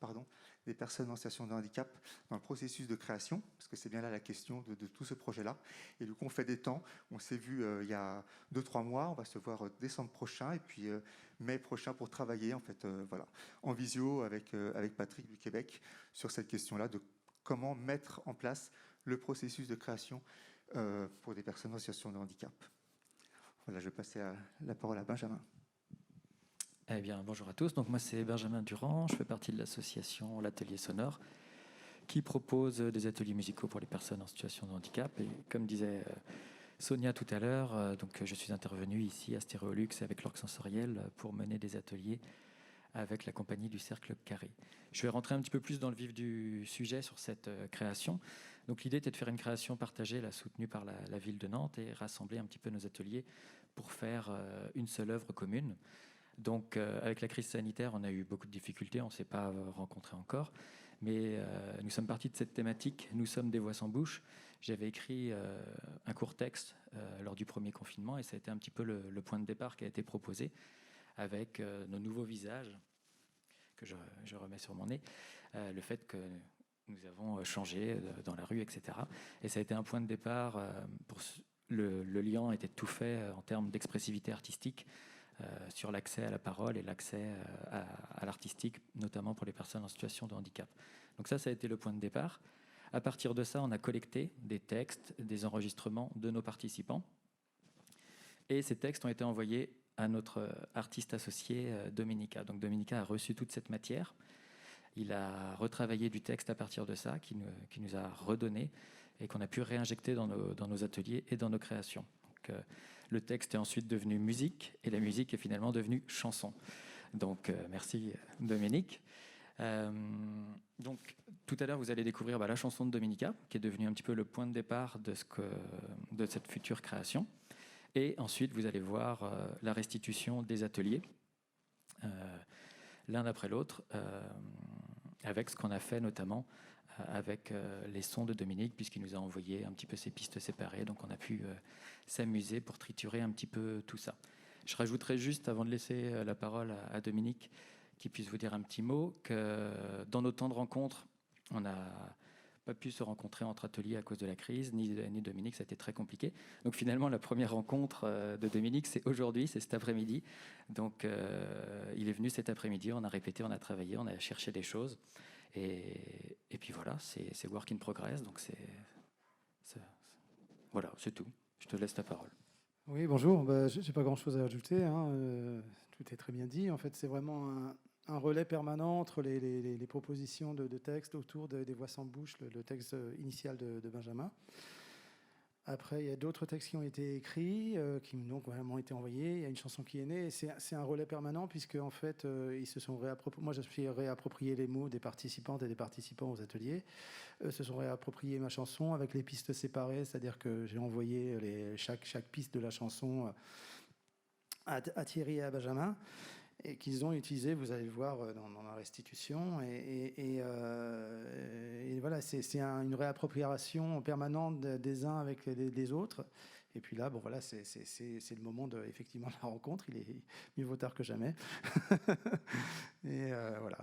des personnes en situation de handicap dans le processus de création, parce que c'est bien là la question de tout ce projet-là. Et du coup, on fait des temps. On s'est vu il y a 2-3 mois. On va se voir décembre prochain et puis mai prochain pour travailler en visio avec Patrick du Québec sur cette question-là de comment mettre en place le processus de création pour des personnes en situation de handicap. Voilà, je vais passer la parole à Benjamin. Eh bien, bonjour à tous. Donc, moi, c'est Benjamin Durand. Je fais partie de l'association L'Atelier Sonore, qui propose des ateliers musicaux pour les personnes en situation de handicap. Et comme disait Sonia tout à l'heure, donc je suis intervenu ici à Stéréolux avec l'Orgue Sensoriel pour mener des ateliers avec la compagnie du Cercle Carré. Je vais rentrer un petit peu plus dans le vif du sujet sur cette création. Donc, l'idée était de faire une création partagée, soutenue par la ville de Nantes, et rassembler un petit peu nos ateliers pour faire une seule œuvre commune. Donc, avec la crise sanitaire, on a eu beaucoup de difficultés, on ne s'est pas rencontrés encore, mais nous sommes partis de cette thématique, nous sommes des voix sans bouche. J'avais écrit un court texte lors du premier confinement, et ça a été un petit peu le point de départ qui a été proposé, avec nos nouveaux visages, que je remets sur mon nez, le fait que nous avons changé dans la rue, etc. Et ça a été un point de départ, le lien était tout fait en termes d'expressivité artistique, sur l'accès à la parole et l'accès à l'artistique, notamment pour les personnes en situation de handicap. Donc ça a été le point de départ. À partir de ça, on a collecté des textes, des enregistrements de nos participants. Et ces textes ont été envoyés à notre artiste associé, Dominica. Donc Dominica a reçu toute cette matière. Il a retravaillé du texte à partir de ça, qui nous a redonné et qu'on a pu réinjecter dans nos ateliers et dans nos créations. Donc, le texte est ensuite devenu musique et la musique est finalement devenue chanson. Donc, merci Dominique. Donc, tout à l'heure, vous allez découvrir la chanson de Dominica, qui est devenue un petit peu le point de départ de cette future création. Et ensuite, vous allez voir la restitution des ateliers, l'un après l'autre, avec ce qu'on a fait notamment avec les sons de Dominique, puisqu'il nous a envoyé un petit peu ses pistes séparées. Donc, on a pu s'amuser pour triturer un petit peu tout ça. Je rajouterai juste, avant de laisser la parole à Dominique, qui puisse vous dire un petit mot, que dans nos temps de rencontre, on n'a pas pu se rencontrer entre ateliers à cause de la crise, ni Dominique, ça a été très compliqué. Donc finalement, la première rencontre de Dominique, c'est aujourd'hui, c'est cet après-midi. Donc il est venu cet après-midi, on a répété, on a travaillé, on a cherché des choses. Et puis voilà, c'est work in progress, donc voilà, c'est tout. Je te laisse la parole. Oui, bonjour. Je n'ai pas grand-chose à ajouter. Tout est très bien dit. En fait, c'est vraiment un relais permanent entre les propositions de textes autour des voix sans bouche, le texte initial de Benjamin. Après, il y a d'autres textes qui ont été écrits, qui donc vraiment été envoyés. Il y a une chanson qui est née. Et c'est un relais permanent puisque en fait, ils se sont réappropriés. Moi, je suis réapproprié les mots des participantes et des participants aux ateliers. Eux se sont réappropriés ma chanson avec les pistes séparées, c'est-à-dire que j'ai envoyé chaque piste de la chanson à Thierry et à Benjamin, et qu'ils ont utilisé, vous allez le voir dans la restitution. Et voilà, c'est une réappropriation permanente des uns avec les autres. Et puis là, bon voilà, c'est le moment effectivement de la rencontre. Il est mieux vaut tard que jamais. Et voilà,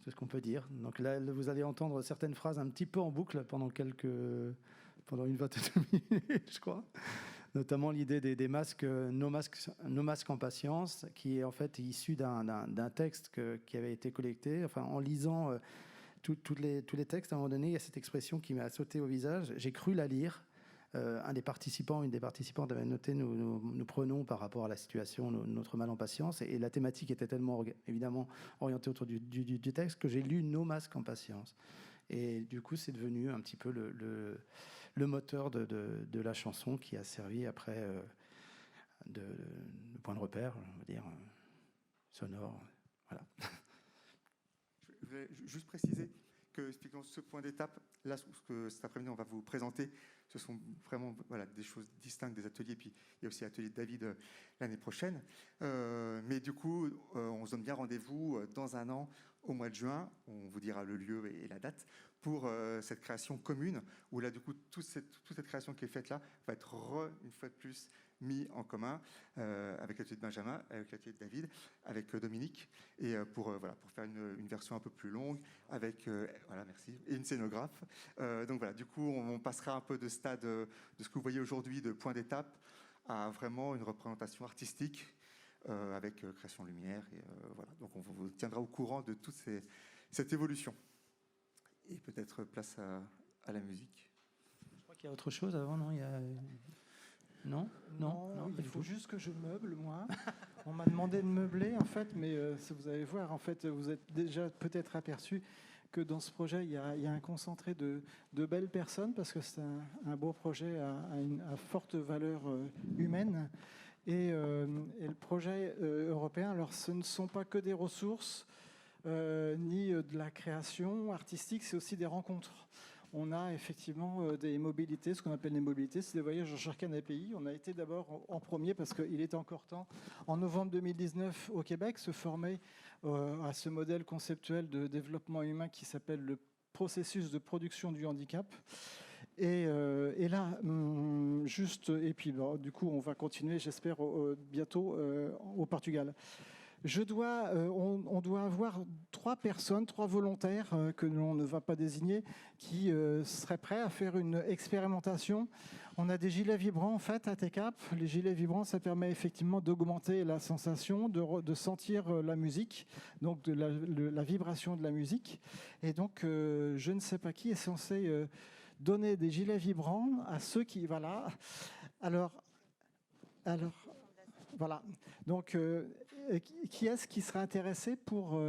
c'est ce qu'on peut dire. Donc là, vous allez entendre certaines phrases un petit peu en boucle pendant une vingtaine de minutes, je crois. Notamment l'idée des masques, nos masques en patience, qui est en fait issu d'un texte qui avait été collecté. Enfin, en lisant tous les textes, à un moment donné, il y a cette expression qui m'a sauté au visage. J'ai cru la lire. Une des participantes avait noté nous prenons par rapport à la situation notre mal en patience. Et la thématique était tellement évidemment orientée autour du texte que j'ai lu nos masques en patience. Et du coup, c'est devenu un petit peu le moteur de la chanson qui a servi après de point de repère, on va dire, sonore. Voilà. Je voulais juste préciser que expliquons ce point d'étape. Là, ce que cet après-midi, on va vous présenter, ce sont vraiment des choses distinctes des ateliers. Puis il y a aussi l'atelier de David l'année prochaine. Mais du coup, on se donne bien rendez-vous dans un an, au mois de juin. On vous dira le lieu et la date pour cette création commune, où là, du coup, toute cette création qui est faite là va être une fois de plus mis en commun avec l'atelier de Benjamin, avec l'atelier de David, avec Dominique, et pour faire une version un peu plus longue, avec merci, et une scénographe. Donc voilà, du coup, on passera un peu de stade de ce que vous voyez aujourd'hui, de point d'étape, à vraiment une représentation artistique avec création lumière. Et voilà, donc on vous tiendra au courant de toute cette évolution. Et peut-être place à la musique. Je crois qu'il y a autre chose avant, non? Non, il faut juste que je meuble, moi. On m'a demandé de meubler, en fait, mais vous allez voir, en fait, vous êtes déjà peut-être aperçu que dans ce projet, il y a un concentré de belles personnes, parce que c'est un beau projet à forte valeur humaine. Et le projet européen, alors ce ne sont pas que des ressources, ni de la création artistique, c'est aussi des rencontres. On a effectivement des mobilités, ce qu'on appelle des mobilités, c'est des voyages dans chacun des pays. On a été d'abord en premier, parce qu'il était encore temps, en novembre 2019 au Québec, se former à ce modèle conceptuel de développement humain qui s'appelle le processus de production du handicap. Et là, et puis du coup, on va continuer, j'espère, bientôt au Portugal. On doit avoir 3 personnes, 3 volontaires que l'on ne va pas désigner, qui seraient prêts à faire une expérimentation. On a des gilets vibrants en fait à TECAP. Les gilets vibrants, ça permet effectivement d'augmenter la sensation, de sentir la musique, donc de la vibration de la musique. Et donc, je ne sais pas qui est censé donner des gilets vibrants à ceux qui... Voilà. Alors voilà. Donc, qui est-ce qui serait intéressé pour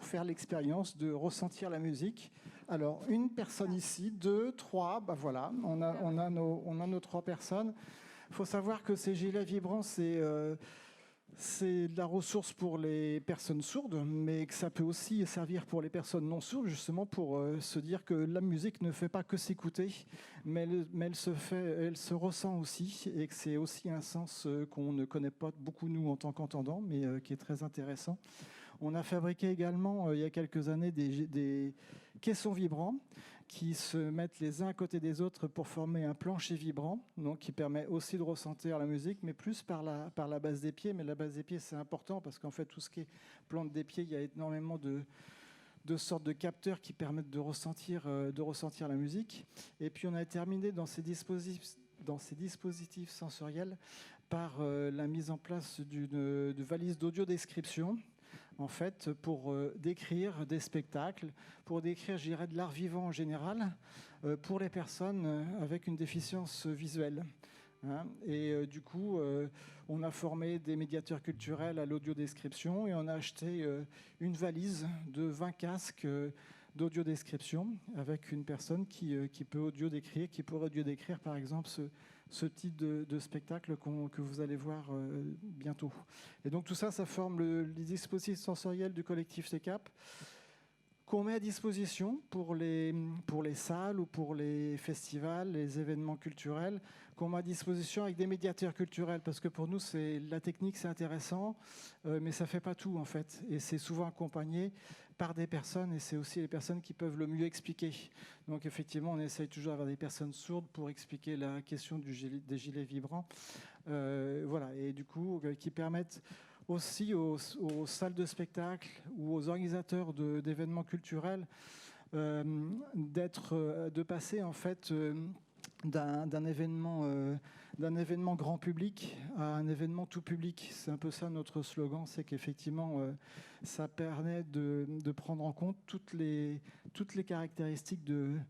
faire l'expérience de ressentir la musique? Alors, une personne ici, 2, 3, voilà, on a nos 3 personnes. Il faut savoir que ces gilets vibrants, c'est de la ressource pour les personnes sourdes, mais que ça peut aussi servir pour les personnes non sourdes, justement pour se dire que la musique ne fait pas que s'écouter, mais elle se ressent aussi, et que c'est aussi un sens qu'on ne connaît pas beaucoup, nous, en tant qu'entendants, mais qui est très intéressant. On a fabriqué également, il y a quelques années, des caissons vibrants qui se mettent les uns à côté des autres pour former un plancher vibrant, donc qui permet aussi de ressentir la musique, mais plus par la base des pieds. Mais la base des pieds, c'est important parce qu'en fait, tout ce qui est plante des pieds, il y a énormément de sortes de capteurs qui permettent de ressentir la musique. Et puis, on a terminé dans ces dispositifs sensoriels par la mise en place d'une valise d'audio-description, en fait, pour décrire des spectacles, pour décrire, je dirais, de l'art vivant en général, pour les personnes avec une déficience visuelle. Et du coup, on a formé des médiateurs culturels à l'audiodescription et on a acheté une valise de 20 casques d'audiodescription avec une personne qui peut audio-décrire, qui pourrait audio-décrire, par exemple, ce type de spectacle que vous allez voir bientôt. Et donc tout ça, ça forme les dispositifs sensoriels du collectif TECAP qu'on met à disposition pour les salles ou pour les festivals, les événements culturels, qu'on met à disposition avec des médiateurs culturels, parce que pour nous, la technique, c'est intéressant, mais ça ne fait pas tout, en fait. Et c'est souvent accompagné par des personnes, et c'est aussi les personnes qui peuvent le mieux expliquer. Donc effectivement, on essaye toujours d'avoir des personnes sourdes pour expliquer la question des gilets vibrants. Voilà, et du coup, qui permettent aussi aux salles de spectacle ou aux organisateurs d'événements culturels de passer en fait d'un événement grand public à un événement tout public. C'est un peu ça notre slogan, c'est qu'effectivement ça permet de prendre en compte toutes les caractéristiques de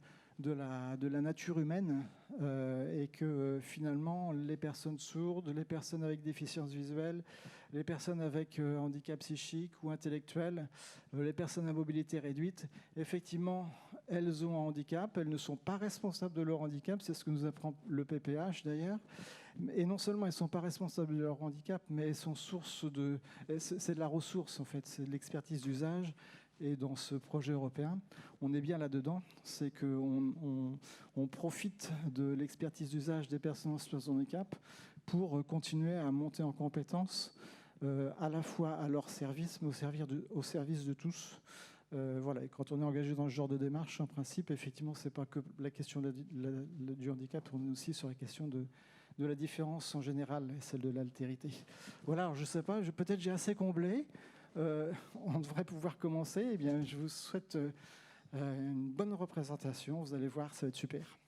la nature humaine et que finalement les personnes sourdes, les personnes avec déficience visuelle, les personnes avec handicap psychique ou intellectuel, les personnes à mobilité réduite, effectivement, elles ont un handicap, elles ne sont pas responsables de leur handicap, c'est ce que nous apprend le PPH d'ailleurs. Et non seulement elles ne sont pas responsables de leur handicap, mais elles sont c'est de la ressource en fait, c'est de l'expertise d'usage et dans ce projet européen, on est bien là-dedans. C'est qu'on profite de l'expertise d'usage des personnes en situation de handicap pour continuer à monter en compétences, à la fois à leur service, mais au service de tous. Voilà. Et quand on est engagé dans ce genre de démarche, en principe, effectivement, ce n'est pas que la question du handicap, on est aussi sur la question de la différence en général, et celle de l'altérité. Voilà, alors je ne sais pas, peut-être j'ai assez comblé. On devrait pouvoir commencer. Eh bien, je vous souhaite une bonne représentation. Vous allez voir, ça va être super.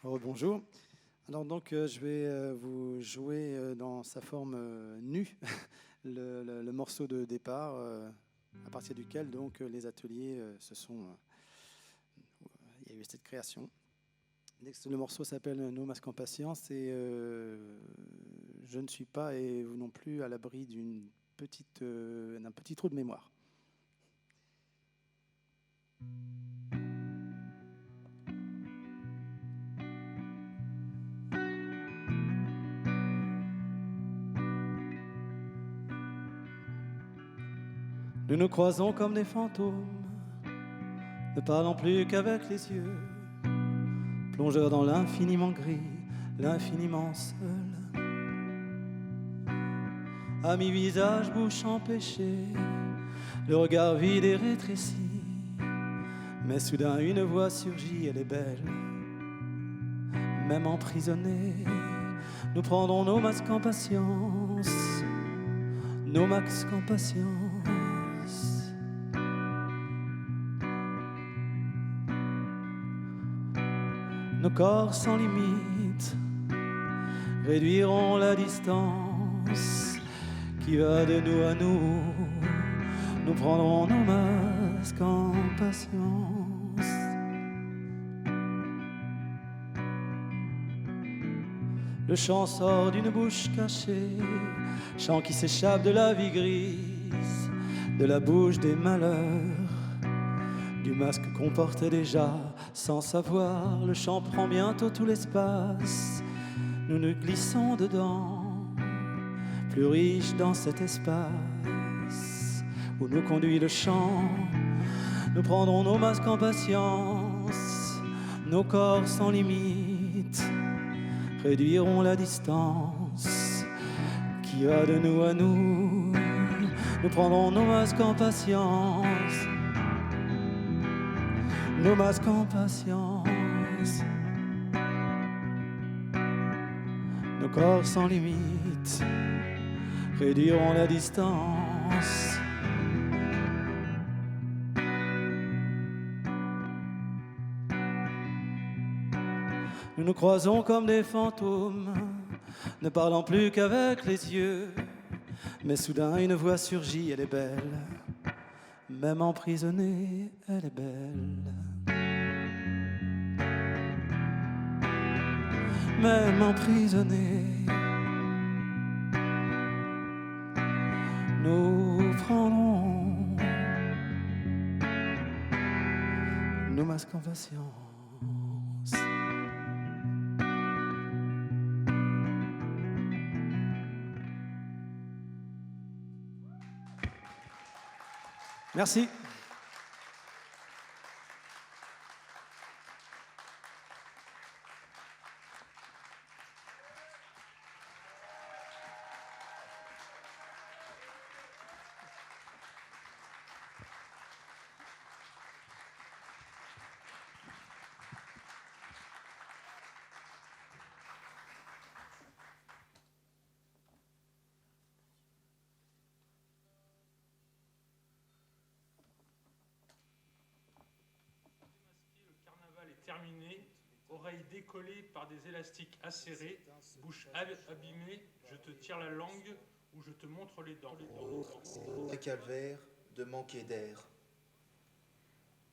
Bonjour. Alors donc, je vais vous jouer dans sa forme nue le morceau de départ à partir duquel donc les ateliers il y a eu cette création. Le morceau s'appelle Nos masques en patience et je ne suis pas et vous non plus à l'abri d'un petit trou de mémoire. Nous nous croisons comme des fantômes, ne parlant plus qu'avec les yeux, plongeurs dans l'infiniment gris, l'infiniment seul. À mi-visage, bouche empêchée, le regard vide et rétréci. Mais soudain une voix surgit, elle est belle. Même emprisonnée, nous prendrons nos masques en patience, nos masques en patience. Nos corps sans limite réduiront la distance qui va de nous à nous. Nous prendrons nos masques en patience. Le chant sort d'une bouche cachée, chant qui s'échappe de la vie grise, de la bouche des malheurs, du masque qu'on portait déjà sans savoir. Le chant prend bientôt tout l'espace, nous nous glissons dedans, plus riches dans cet espace où nous conduit le chant. Nous prendrons nos masques en patience, nos corps sans limite réduiront la distance qui va de nous à nous. Nous prendrons nos masques en patience, nos masques en patience, nos corps sans limite réduiront la distance. Nous nous croisons comme des fantômes, ne parlant plus qu'avec les yeux. Mais soudain une voix surgit, elle est belle. Même emprisonnée, elle est belle. Même emprisonnée, nous prendrons nos masques en patience. Merci. Terminé, oreilles décollées par des élastiques acérés, bouche abîmée, je te tire la langue ou je te montre les dents. Un calvaire de manquer d'air.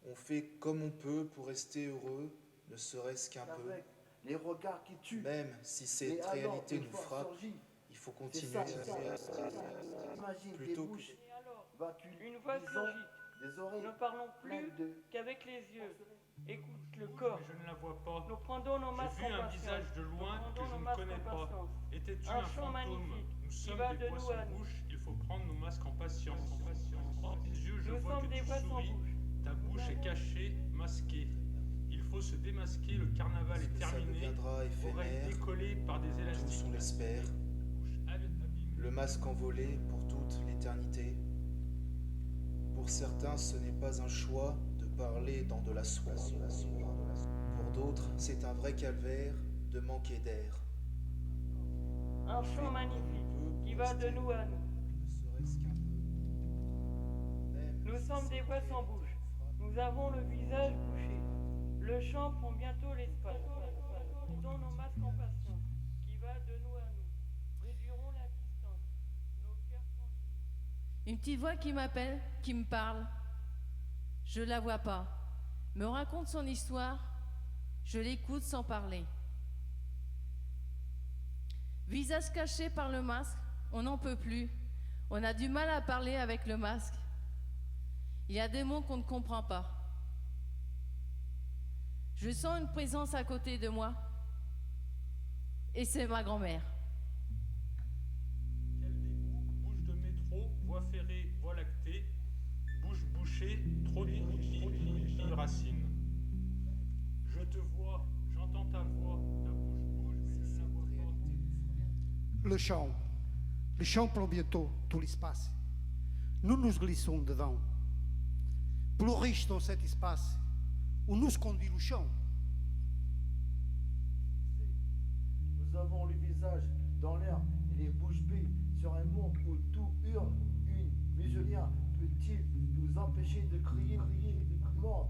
On fait comme on peut pour rester heureux, ne serait-ce qu'un peu. Les regards qui tuent. Même si cette réalité nous frappe, il faut continuer à faire. Plutôt que... Une voix surgit. Ne parlons plus qu'avec les yeux. Écoute le corps. Je ne la vois vois pas. Nous prendons nos masques J'ai vu en un patience. visage de loin Nous que prendons je nos ne masques connais en pas. patience. Étais-tu Un un chant fantôme? magnifique Nous qui sommes va des de nous poissons à nous. bouches, il faut prendre nos masques en patience. Dans tes yeux, je Nous vois sommes que des tu poissons souris. bouches. Ta bouche est cachée, masquée. Il faut se démasquer, le carnaval est Ça terminé. deviendra Oreilles éphémère, décollées par des élastiques. tous on l'espère. Le masque envolé pour toute l'éternité. Pour certains, ce n'est pas un choix de parler dans de la soie. Pour d'autres, c'est un vrai calvaire de manquer d'air. Un chant magnifique qui va de nous à nous. Nous sommes des poissons bouches. Nous avons le visage bouché. Le chant prend bientôt l'espace. Nous donnons nos masques en patience qui va de nous à nous. Réduirons la distance. Nos cœurs sont libres. Une petite voix qui m'appelle, qui me parle. Je la vois pas. Me raconte son histoire. Je l'écoute sans parler. Visage caché par le masque, on n'en peut plus. On a du mal à parler avec le masque. Il y a des mots qu'on ne comprend pas. Je sens une présence à côté de moi. Et c'est ma grand-mère. Quel dégoût, bouche de métro, voie ferrée, voie lactée, bouche bouchée, trop de racines. Je te vois, j'entends ta voix, ta bouche bouge, mais je ne la vois pas. Le chant prend bientôt tout l'espace. Nous nous glissons dedans. Plus riche dans cet espace où nous conduit le chant. Nous avons le visage dans l'air et les bouches bées sur un monde où tout hurle. Une muselière peut-il nous empêcher de crier mort?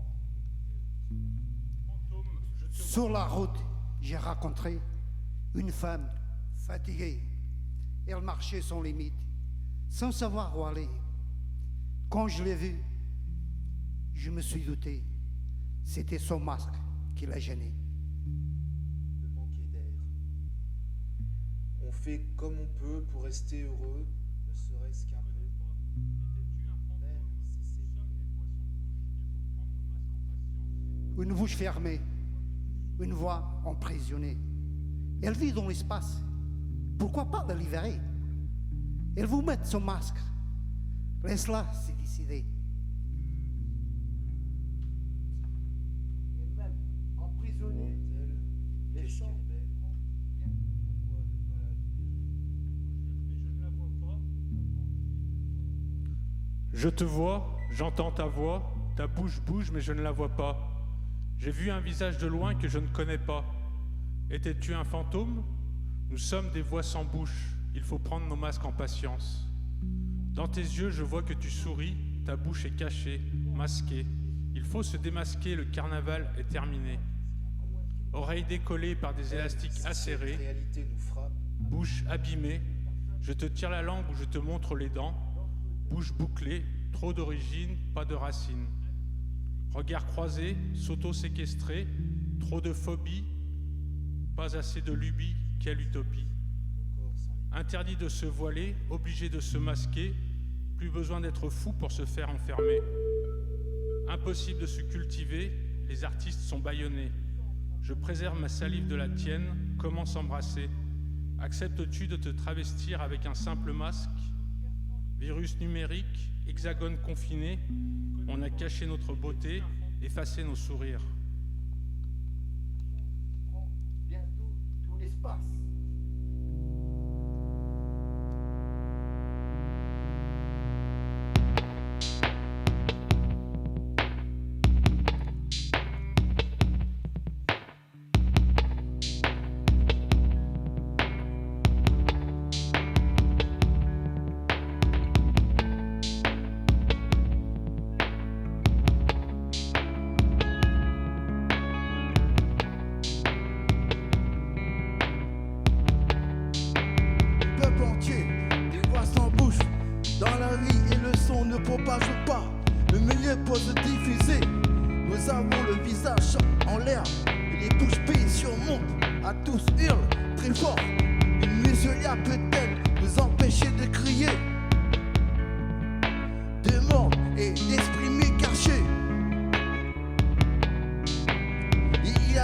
Sur la route, j'ai rencontré une femme fatiguée. Elle marchait sans limite, sans savoir où aller. Quand je l'ai vue, je me suis douté, c'était son masque qui la gênait. De manquer d'air. On fait comme on peut pour rester heureux, ne serait-ce qu'un peu. Même si c'est Une bouche fermée, une voix emprisonnée. Elle vit dans l'espace. Pourquoi pas la libérer? Elle vous met son masque. Laisse-la se décider. Et même emprisonné, les chants. Je te vois, j'entends ta voix, ta bouche bouge mais je ne la vois pas. J'ai vu un visage de loin que je ne connais pas. Étais-tu un fantôme? Nous sommes des voix sans bouche, il faut prendre nos masques en patience. Dans tes yeux, je vois que tu souris, ta bouche est cachée, masquée. Il faut se démasquer, le carnaval est terminé. Oreilles décollées par des élastiques acérés, bouche abîmée, je te tire la langue ou je te montre les dents, bouche bouclée, trop d'origine, pas de racines. Regard croisé, s'auto-séquestrer, trop de phobie, pas assez de lubie, quelle utopie. Interdit de se voiler, obligé de se masquer, plus besoin d'être fou pour se faire enfermer. Impossible de se cultiver, les artistes sont bâillonnés. Je préserve ma salive de la tienne, comment s'embrasser? Acceptes-tu de te travestir avec un simple masque? Virus numérique, hexagone confiné, on a caché notre beauté, effacé nos sourires. Bientôt tout l'espace.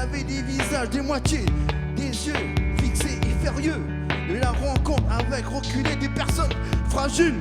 avait des visages, des moitiés, des yeux fixés et furieux. La rencontre avec reculé des personnes fragiles.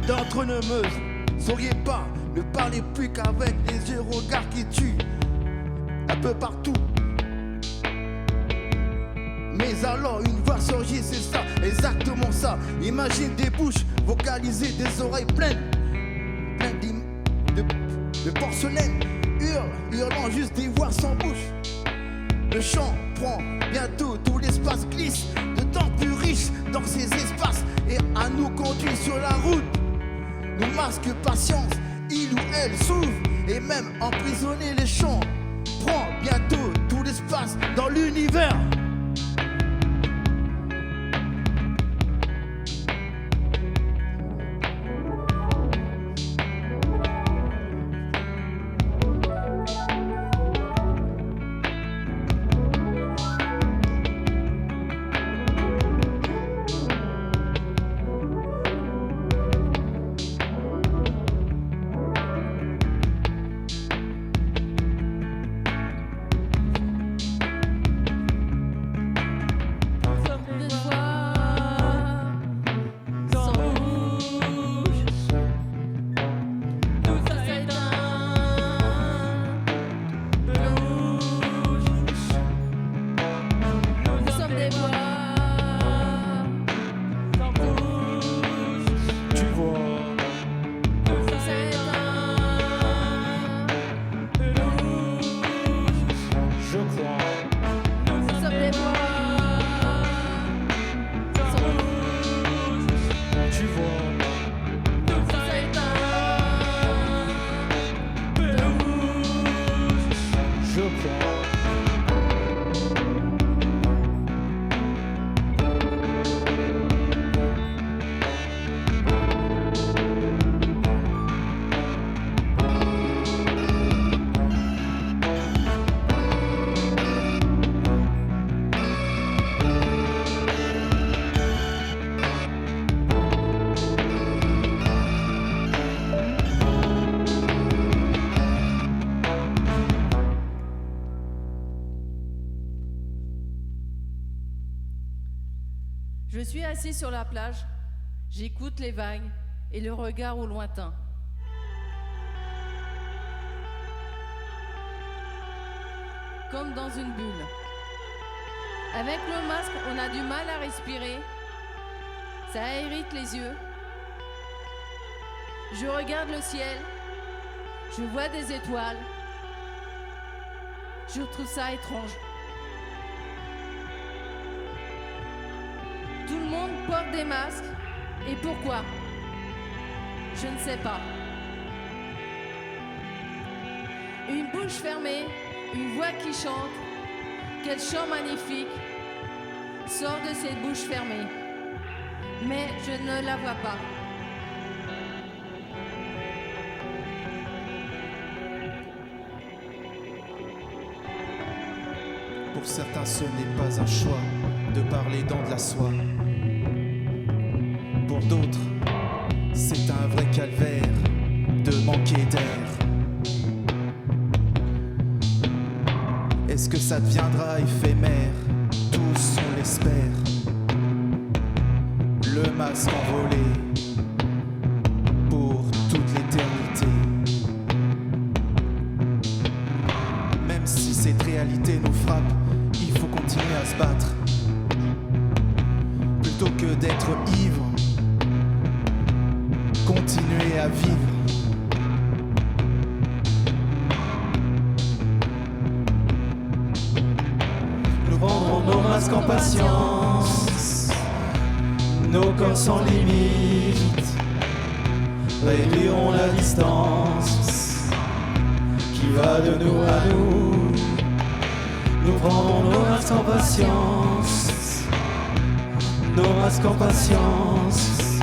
D'entre ne me sauriez pas, ne parlez plus qu'avec les yeux, regards qui tuent un peu partout. Mais alors une voix surgit, c'est ça, exactement ça. Imagine des bouches vocalisées, des oreilles pleines de porcelaine, hurlant juste des voix sans bouche. Le chant prend bientôt, tout l'espace glisse, de temps plus riche dans ces espaces, et à nous conduire sur la route. Nous masque patience, il ou elle s'ouvre, et même emprisonner les chants prend bientôt tout l'espace dans l'univers. Je suis assis sur la plage, j'écoute les vagues et le regard au lointain. Comme dans une bulle. Avec le masque, on a du mal à respirer. Ça irrite les yeux. Je regarde le ciel. Je vois des étoiles. Je trouve ça étrange. Tout le monde porte des masques. Et pourquoi? Je ne sais pas. Une bouche fermée, une voix qui chante. Quel chant magnifique sort de cette bouche fermée. Mais je ne la vois pas. Pour certains, ce n'est pas un choix de parler dans de la soie. Pour d'autres, c'est un vrai calvaire de manquer d'air. Est-ce que ça deviendra éphémère? Tous on l'espère. Le masque envolé pour toute l'éternité. Même si cette réalité nous frappe, il faut continuer à se battre. Plutôt que d'être ivre, continuer à vivre. masques en patience, nos corps sans limite, réduirons la distance qui va de nous à nous. Nous prendrons nos masques en patience, nos masques en patience,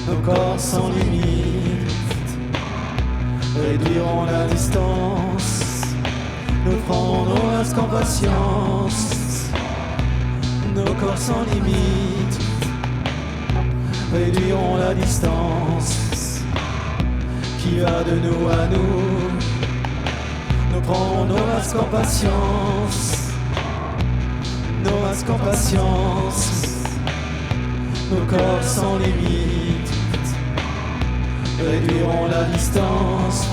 nos corps sans limite, réduiront la distance. Nous prendrons nos masques en patience, nos corps sans limite, réduiront la distance qui va de nous à nous. Nous prendrons nos masques en patience, nos masques en patience, nos corps sans limite, réduiront la distance.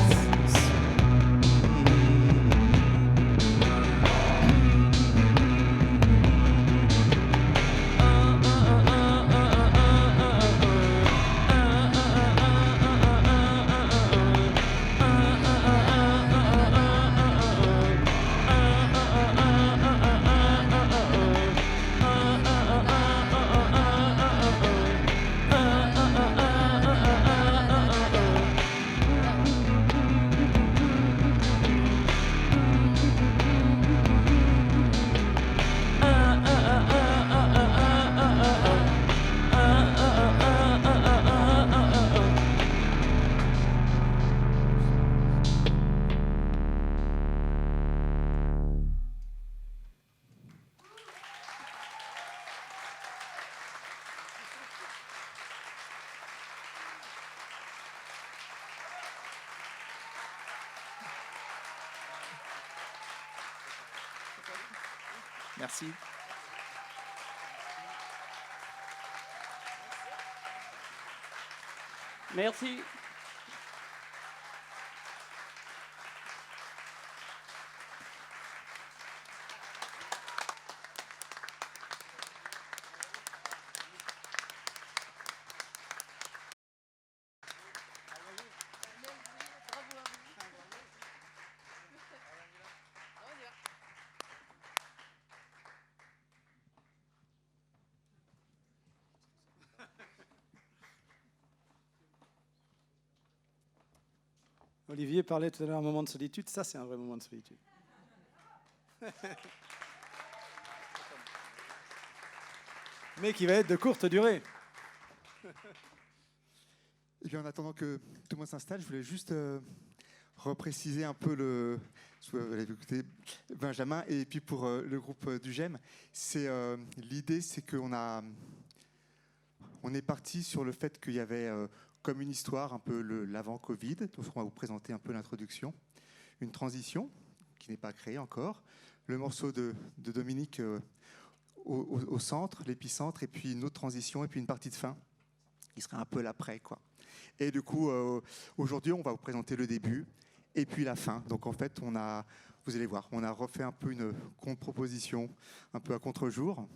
Merci. Merci. Olivier parlait tout à l'heure d'un moment de solitude. Ça, c'est un vrai moment de solitude. Mais qui va être de courte durée. Et bien, en attendant que tout le monde s'installe, je voulais juste repréciser un peu le... Vous avez écouté Benjamin, et puis pour le groupe du GEM, l'idée, c'est qu'on est parti sur le fait qu'il y avait comme une histoire un peu l'avant-Covid. Donc on va vous présenter un peu l'introduction, une transition qui n'est pas créée encore, le morceau de Dominique au centre, l'épicentre, et puis une autre transition, et puis une partie de fin qui serait un peu l'après, quoi. Et du coup, aujourd'hui, on va vous présenter le début et puis la fin. Donc en fait, vous allez voir, on a refait un peu une contre-proposition, un peu à contre-jour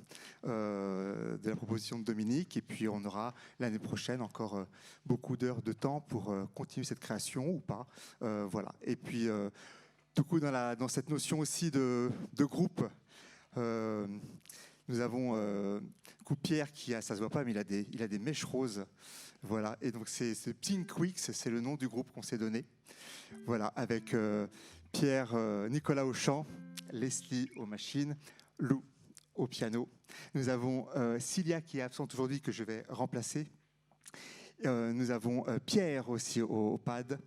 de la proposition de Dominique. Et puis on aura l'année prochaine encore beaucoup d'heures de temps pour continuer cette création ou pas. Voilà. Et puis, du coup, dans cette notion aussi de groupe, nous avons Pierre qui ça se voit pas, mais il a des mèches roses. Voilà. Et donc c'est Pink Weeks, c'est le nom du groupe qu'on s'est donné. Voilà, avec Pierre, Nicolas au chant, Leslie aux machines, Lou au piano. Nous avons Cilia qui est absente aujourd'hui, que je vais remplacer. Nous avons Pierre aussi au pad,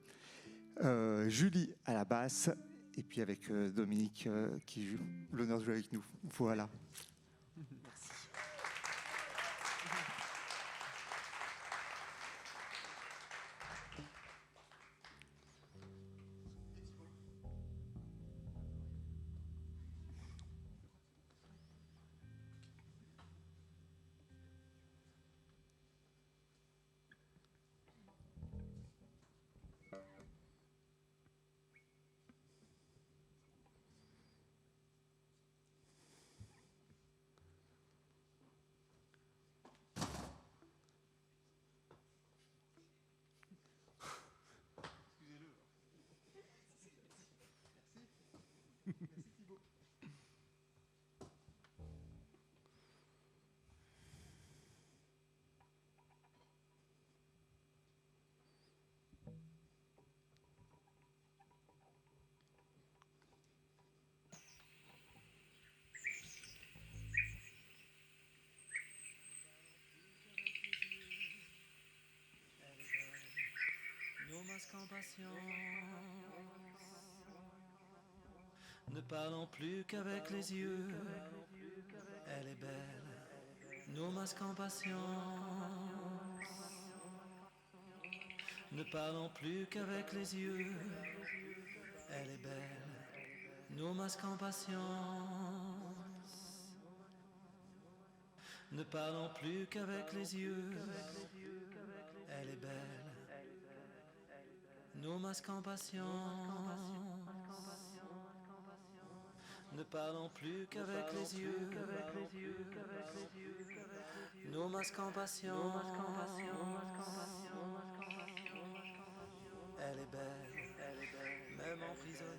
Julie à la basse, et puis avec Dominique qui joue l'honneur de jouer avec nous. Voilà. en patience. Ne parlons plus qu'avec les yeux. Elle est belle, nos masques en patience. Ne parlons plus qu'avec les yeux. Elle est belle, nos masques en patience. Ne parlons plus qu'avec les yeux. Elle est belle, nos masques en patience. Ne parlons plus qu'avec les yeux. Nos masques en patience. Elle est belle, même emprisonnée.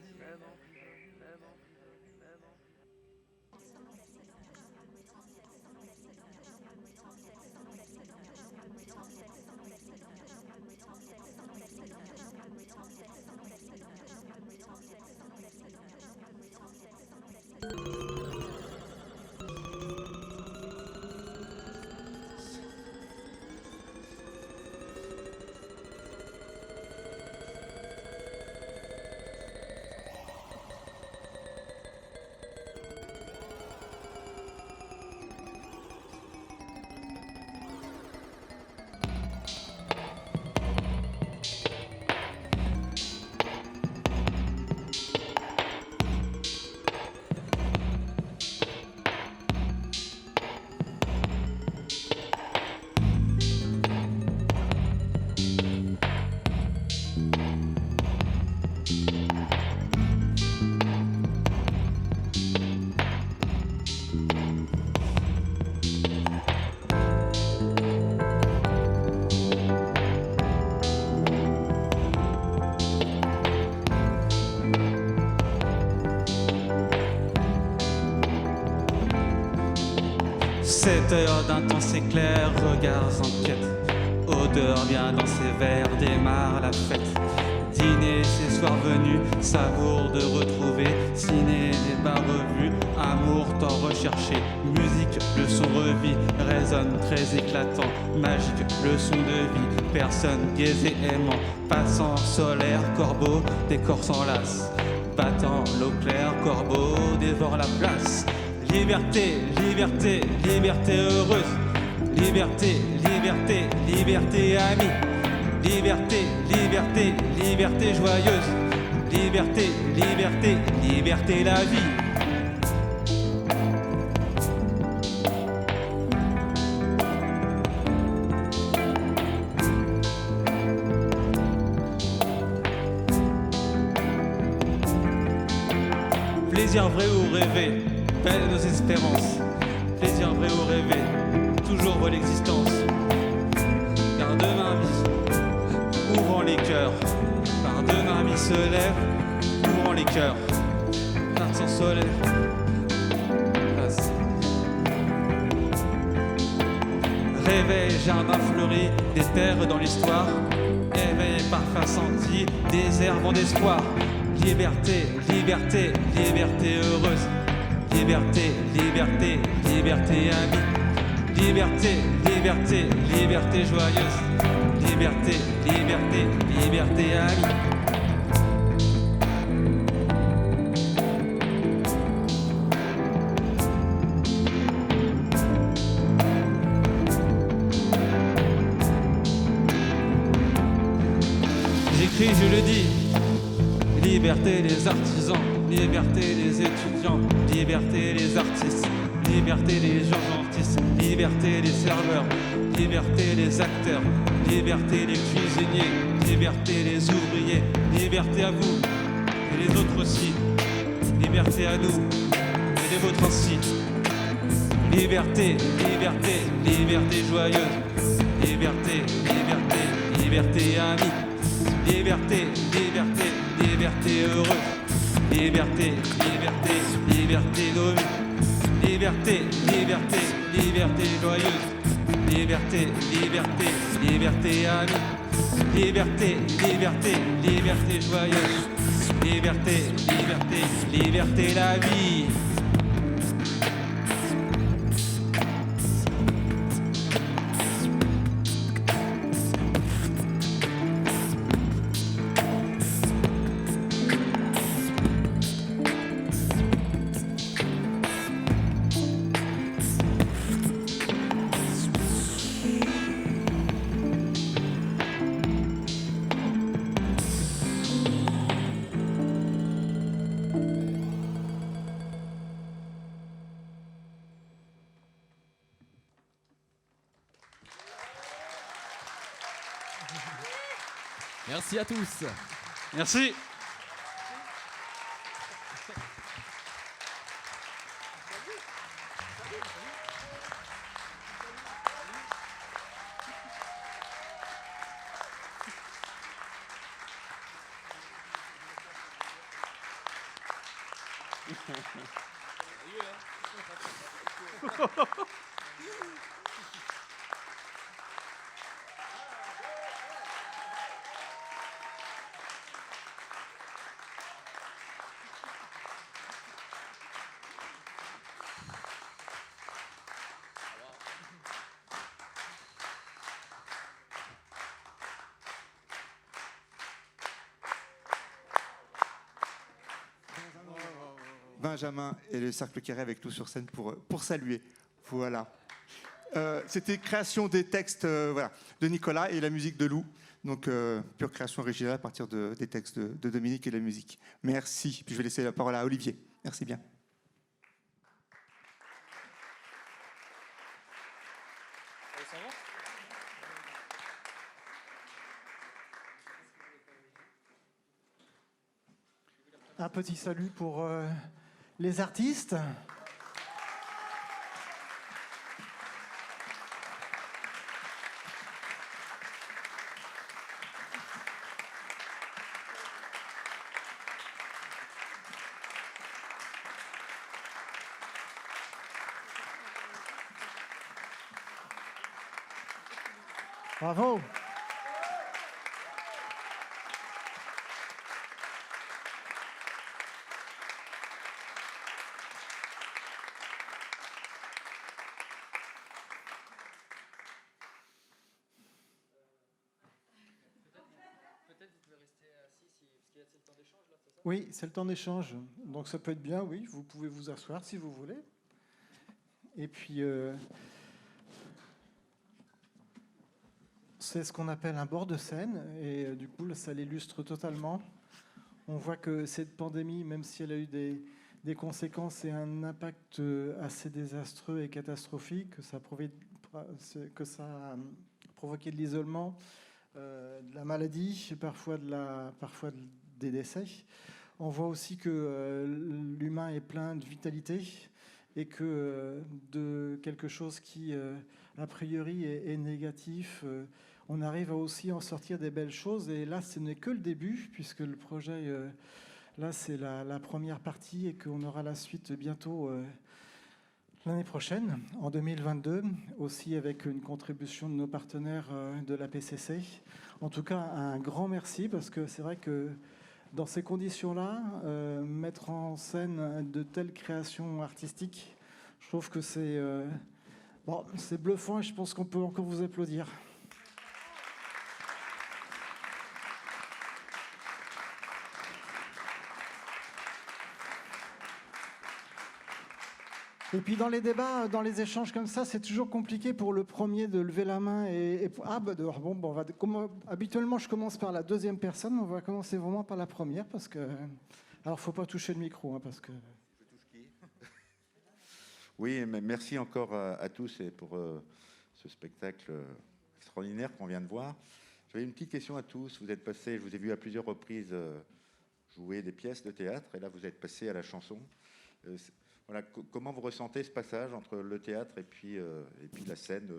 Cette heure d'intense éclair, regards en quête. Odeur vient dans ses verres, démarre la fête. Dîner, c'est soir venu, savour de retrouver. Ciné, débat revu, amour tant recherché. Musique, le son revit, résonne très éclatant. Magique, le son de vie, personne gaise et aimant. Passant, solaire, corbeau, décor s'enlace. Battant l'eau claire, corbeau dévore la place. Liberté, liberté, liberté heureuse. Liberté, liberté, liberté amie. Liberté, liberté, liberté joyeuse. Liberté, liberté, liberté la vie. Plaisir vrai ou rêvé, belle nos espérances. Plaisir vrai ou rêvé, toujours voit l'existence. Car demain vie, ouvrant les cœurs. Par demain vie se lève, ouvrant les cœurs. Par son soleil, place. Réveil, jardin fleuri, des terres dans l'histoire. Éveil, parfum senti, désert vent d'espoir. Liberté, liberté, liberté heureuse. Liberté, liberté, liberté amie. Liberté, liberté, liberté joyeuse. Liberté, liberté, liberté amie. J'écris, je le dis. Liberté les artisans, liberté les étudiants, liberté les artistes, liberté les urgentistes, liberté les serveurs, liberté les acteurs, liberté les cuisiniers, liberté les ouvriers, liberté à vous et les autres aussi, liberté à nous et les vôtres ainsi. Liberté, liberté, liberté joyeuse, liberté, liberté, liberté amie. Liberté, liberté, liberté heureuse. Liberté, liberté, liberté nos vies. Liberté, liberté, liberté joyeuse. Liberté, liberté, liberté amie. Liberté, liberté, liberté joyeuse. Liberté, liberté, liberté la vie. Merci à tous. Merci. Benjamin et le Cercle Carré avec nous sur scène pour saluer. Voilà. C'était création des textes voilà, de Nicolas et la musique de Lou. Donc, pure création originale à partir des textes de Dominique et de la musique. Merci. Puis je vais laisser la parole à Olivier. Merci bien. Un petit salut pour les artistes. Bravo. Oui, c'est le temps d'échange. Donc ça peut être bien, oui. Vous pouvez vous asseoir si vous voulez. Et puis, c'est ce qu'on appelle un bord de scène. Et du coup, ça l'illustre totalement. On voit que cette pandémie, même si elle a eu des conséquences et un impact assez désastreux et catastrophique, que ça a provoqué de l'isolement, de la maladie, parfois des décès. On voit aussi que l'humain est plein de vitalité et que de quelque chose qui, a priori, est négatif, on arrive à aussi en sortir des belles choses. Et là, ce n'est que le début, puisque le projet, là, c'est la première partie et qu'on aura la suite bientôt l'année prochaine, en 2022, aussi avec une contribution de nos partenaires de la PCC. En tout cas, un grand merci, parce que c'est vrai que dans ces conditions-là, mettre en scène de telles créations artistiques, je trouve que c'est bluffant et je pense qu'on peut encore vous applaudir. Et puis dans les débats, dans les échanges comme ça, c'est toujours compliqué pour le premier de lever la main habituellement je commence par la deuxième personne, on va commencer vraiment par la première parce que alors faut pas toucher le micro parce que. Je touche qui? Oui, mais merci encore à tous et pour ce spectacle extraordinaire qu'on vient de voir. J'avais une petite question à tous. Vous êtes passé, je vous ai vu à plusieurs reprises jouer des pièces de théâtre et là vous êtes passé à la chanson. Voilà, comment vous ressentez ce passage entre le théâtre et puis la scène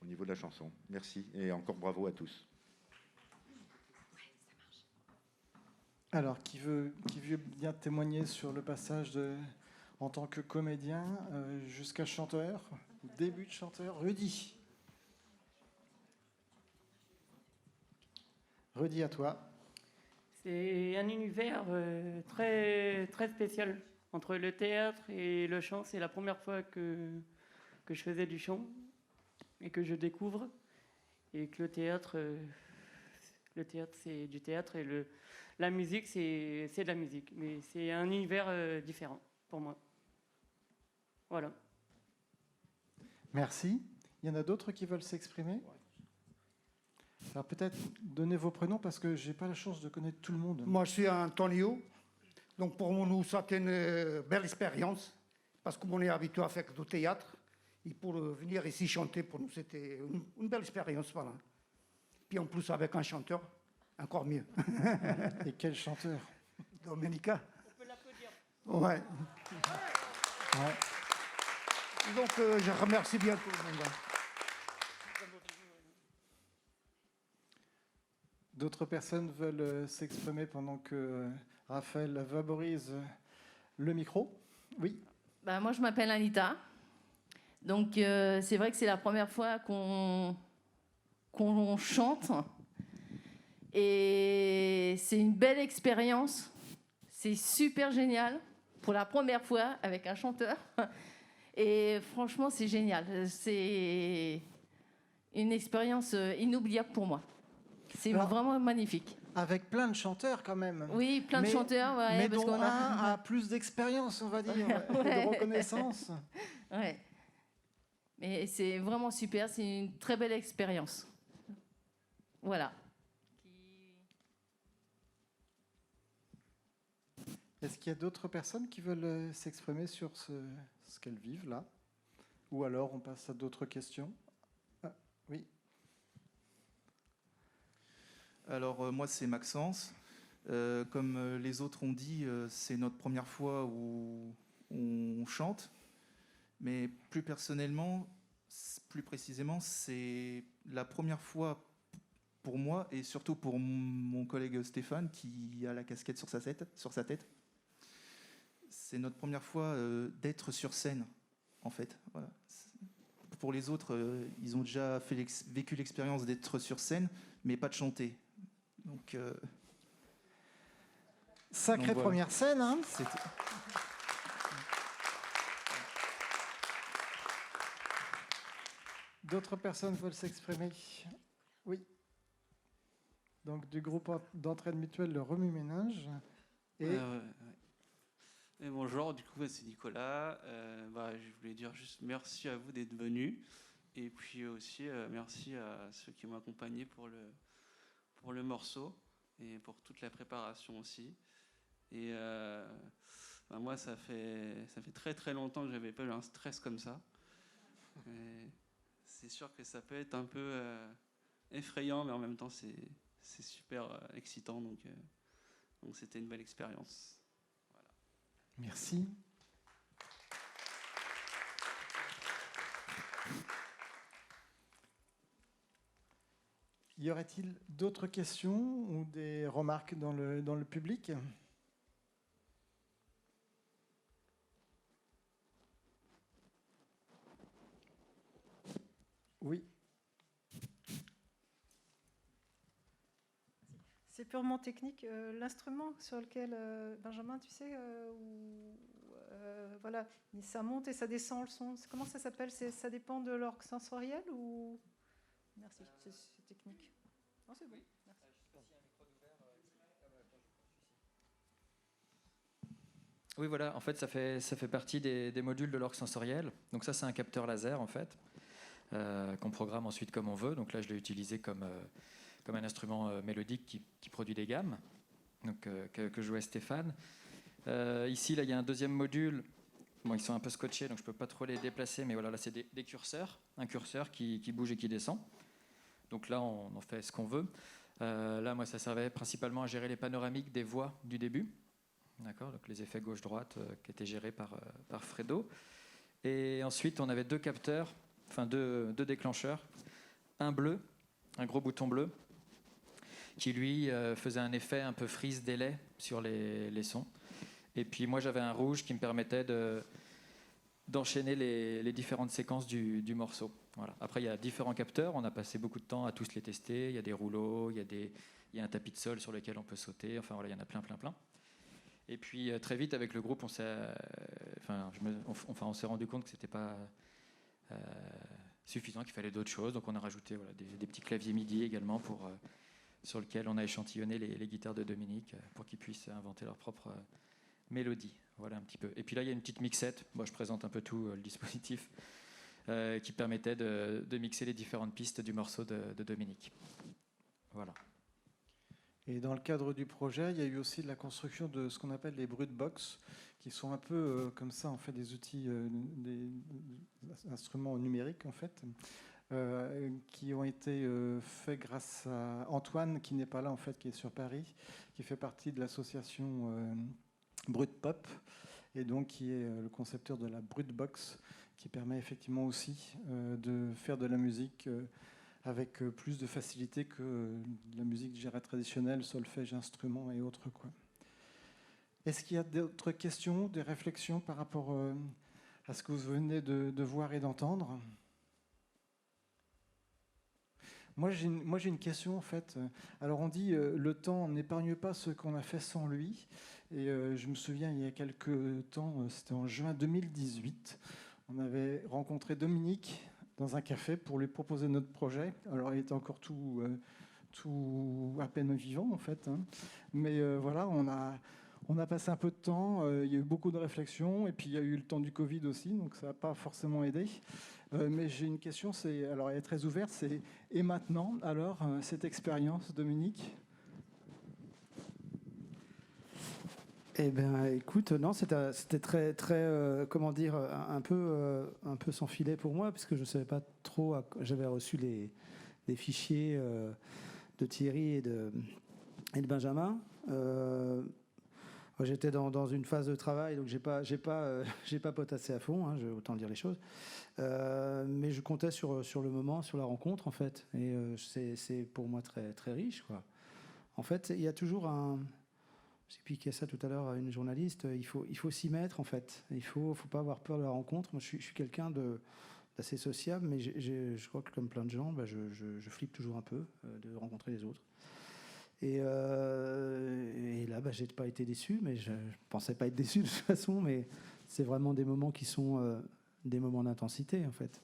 au niveau de la chanson? Merci et encore bravo à tous. Alors, qui veut bien témoigner sur le passage en tant que comédien jusqu'à chanteur, début de chanteur? Rudy. Rudy, à toi. C'est un univers très, très spécial. Entre le théâtre et le chant, c'est la première fois que je faisais du chant et que je découvre. Et que le théâtre c'est du théâtre et la musique, c'est de la musique. Mais c'est un univers différent pour moi. Voilà. Merci. Il y en a d'autres qui veulent s'exprimer? Alors peut-être donnez vos prénoms parce que je n'ai pas la chance de connaître tout le monde. Moi, je suis Antonio. Donc pour nous, c'était une belle expérience, parce qu'on est habitué à faire du théâtre, et pour venir ici chanter, pour nous, c'était une belle expérience. Voilà. Puis en plus, avec un chanteur, encore mieux. Et quel chanteur? Domenica. On peut l'applaudir. Ouais. Donc, je remercie bien tout le monde. D'autres personnes veulent s'exprimer pendant que Raphaël vaporise le micro? Oui. Bah, moi, je m'appelle Anita. Donc, c'est vrai que c'est la première fois qu'on chante. Et c'est une belle expérience. C'est super génial pour la première fois avec un chanteur. Et franchement, c'est génial. C'est une expérience inoubliable pour moi. C'est vraiment magnifique. Avec plein de chanteurs quand même. Oui, plein de chanteurs. Ouais, mais parce dont qu'on un a plus d'expérience, on va dire, et de reconnaissance. Ouais. Mais c'est vraiment super. C'est une très belle expérience. Voilà. Est-ce qu'il y a d'autres personnes qui veulent s'exprimer sur ce qu'elles vivent là? Ou alors on passe à d'autres questions? Ah, oui. Alors moi c'est Maxence. Comme les autres ont dit, c'est notre première fois où on chante. Mais plus personnellement, plus précisément, c'est la première fois pour moi et surtout pour mon collègue Stéphane qui a la casquette sur sa tête. C'est notre première fois d'être sur scène, en fait. Voilà. Pour les autres, ils ont déjà vécu l'expérience d'être sur scène, mais pas de chanter. Donc, Sacrée voilà. première scène, hein? D'autres personnes veulent s'exprimer? Oui. Donc du groupe d'entraide mutuelle, le remue-ménage. Et Et bonjour, du coup c'est Nicolas. Je voulais dire juste merci à vous d'être venus. Et puis aussi merci à ceux qui m'ont accompagné pour le morceau et pour toute la préparation aussi. Et moi ça fait très très longtemps que j'avais pas eu un stress comme ça. Et c'est sûr que ça peut être un peu effrayant, mais en même temps c'est super excitant, donc c'était une belle expérience. Voilà. Merci. Y aurait-il d'autres questions ou des remarques dans le public? Oui. C'est purement technique. L'instrument sur lequel, Benjamin, tu sais, voilà, ça monte et ça descend le son. Comment ça s'appelle? Ça dépend de l'orgue sensoriel ou... Merci, c'est technique. Non, c'est bon. Merci. Oui, voilà, en fait, ça fait partie des modules de l'orgue sensoriel. Donc ça, c'est un capteur laser, en fait, qu'on programme ensuite comme on veut. Donc là, je l'ai utilisé comme un instrument mélodique qui produit des gammes, donc, que jouait Stéphane. Ici, là, il y a un deuxième module. Bon, ils sont un peu scotchés, donc je ne peux pas trop les déplacer, mais voilà, là, c'est des curseurs. Un curseur qui bouge et qui descend. Donc là, on en fait ce qu'on veut. Là, moi, ça servait principalement à gérer les panoramiques des voix du début. D'accord, donc les effets gauche-droite qui étaient gérés par Fredo. Et ensuite, on avait deux capteurs, enfin deux déclencheurs. Un bleu, un gros bouton bleu, qui lui faisait un effet un peu freeze-délai sur les sons. Et puis moi, j'avais un rouge qui me permettait d'enchaîner les différentes séquences du morceau. Voilà. Après, il y a différents capteurs. On a passé beaucoup de temps à tous les tester. Il y a des rouleaux, il y a un tapis de sol sur lequel on peut sauter. Enfin, voilà, il y en a plein. Et puis, très vite, avec le groupe, on s'est rendu compte que ce n'était pas suffisant, qu'il fallait d'autres choses. Donc, on a rajouté des petits claviers MIDI également sur lesquels on a échantillonné les guitares de Dominique pour qu'ils puissent inventer leur propre mélodie. Voilà un petit peu. Et puis là, il y a une petite mixette. Moi, je présente un peu tout le dispositif qui permettait de mixer les différentes pistes du morceau de Dominique. Voilà. Et dans le cadre du projet, il y a eu aussi de la construction de ce qu'on appelle les brut box, qui sont un peu comme ça, en fait, des outils, des instruments numériques, en fait, qui ont été faits grâce à Antoine, qui n'est pas là en fait, qui est sur Paris, qui fait partie de l'association Brut Pop, et donc qui est le concepteur de la Brut Box, qui permet effectivement aussi de faire de la musique avec plus de facilité que la musique, je dirais, traditionnelle, solfège, instruments et autres, quoi. Est-ce qu'il y a d'autres questions, des réflexions par rapport à ce que vous venez de voir et d'entendre ? Moi, j'ai une question, en fait. Alors, on dit le temps n'épargne pas ce qu'on a fait sans lui. Et je me souviens, il y a quelques temps, c'était en juin 2018, on avait rencontré Dominique dans un café pour lui proposer notre projet. Alors, il était encore tout à peine vivant, en fait, hein. Mais voilà, on a passé un peu de temps, il y a eu beaucoup de réflexions, et puis il y a eu le temps du Covid aussi, donc ça n'a pas forcément aidé. Mais j'ai une question, alors elle est très ouverte, c'est et maintenant, alors, cette expérience, Dominique ? Eh bien, écoute, non, c'était très, comment dire, un peu sans filet pour moi, puisque je ne savais pas trop. J'avais reçu les fichiers de Thierry et de Benjamin. J'étais dans une phase de travail, donc j'ai pas potassé à fond, hein, je vais autant dire les choses. Mais je comptais sur le moment, sur la rencontre, en fait. Et c'est pour moi très, très riche, quoi. En fait, il y a toujours j'ai expliqué ça tout à l'heure à une journaliste, il faut s'y mettre, en fait. Il faut pas avoir peur de la rencontre. Moi, je suis quelqu'un d'assez sociable, mais je crois que comme plein de gens, je flippe toujours un peu de rencontrer les autres. Et là, j'ai pas été déçu, mais je pensais pas être déçu de toute façon, mais c'est vraiment des moments qui sont des moments d'intensité, en fait.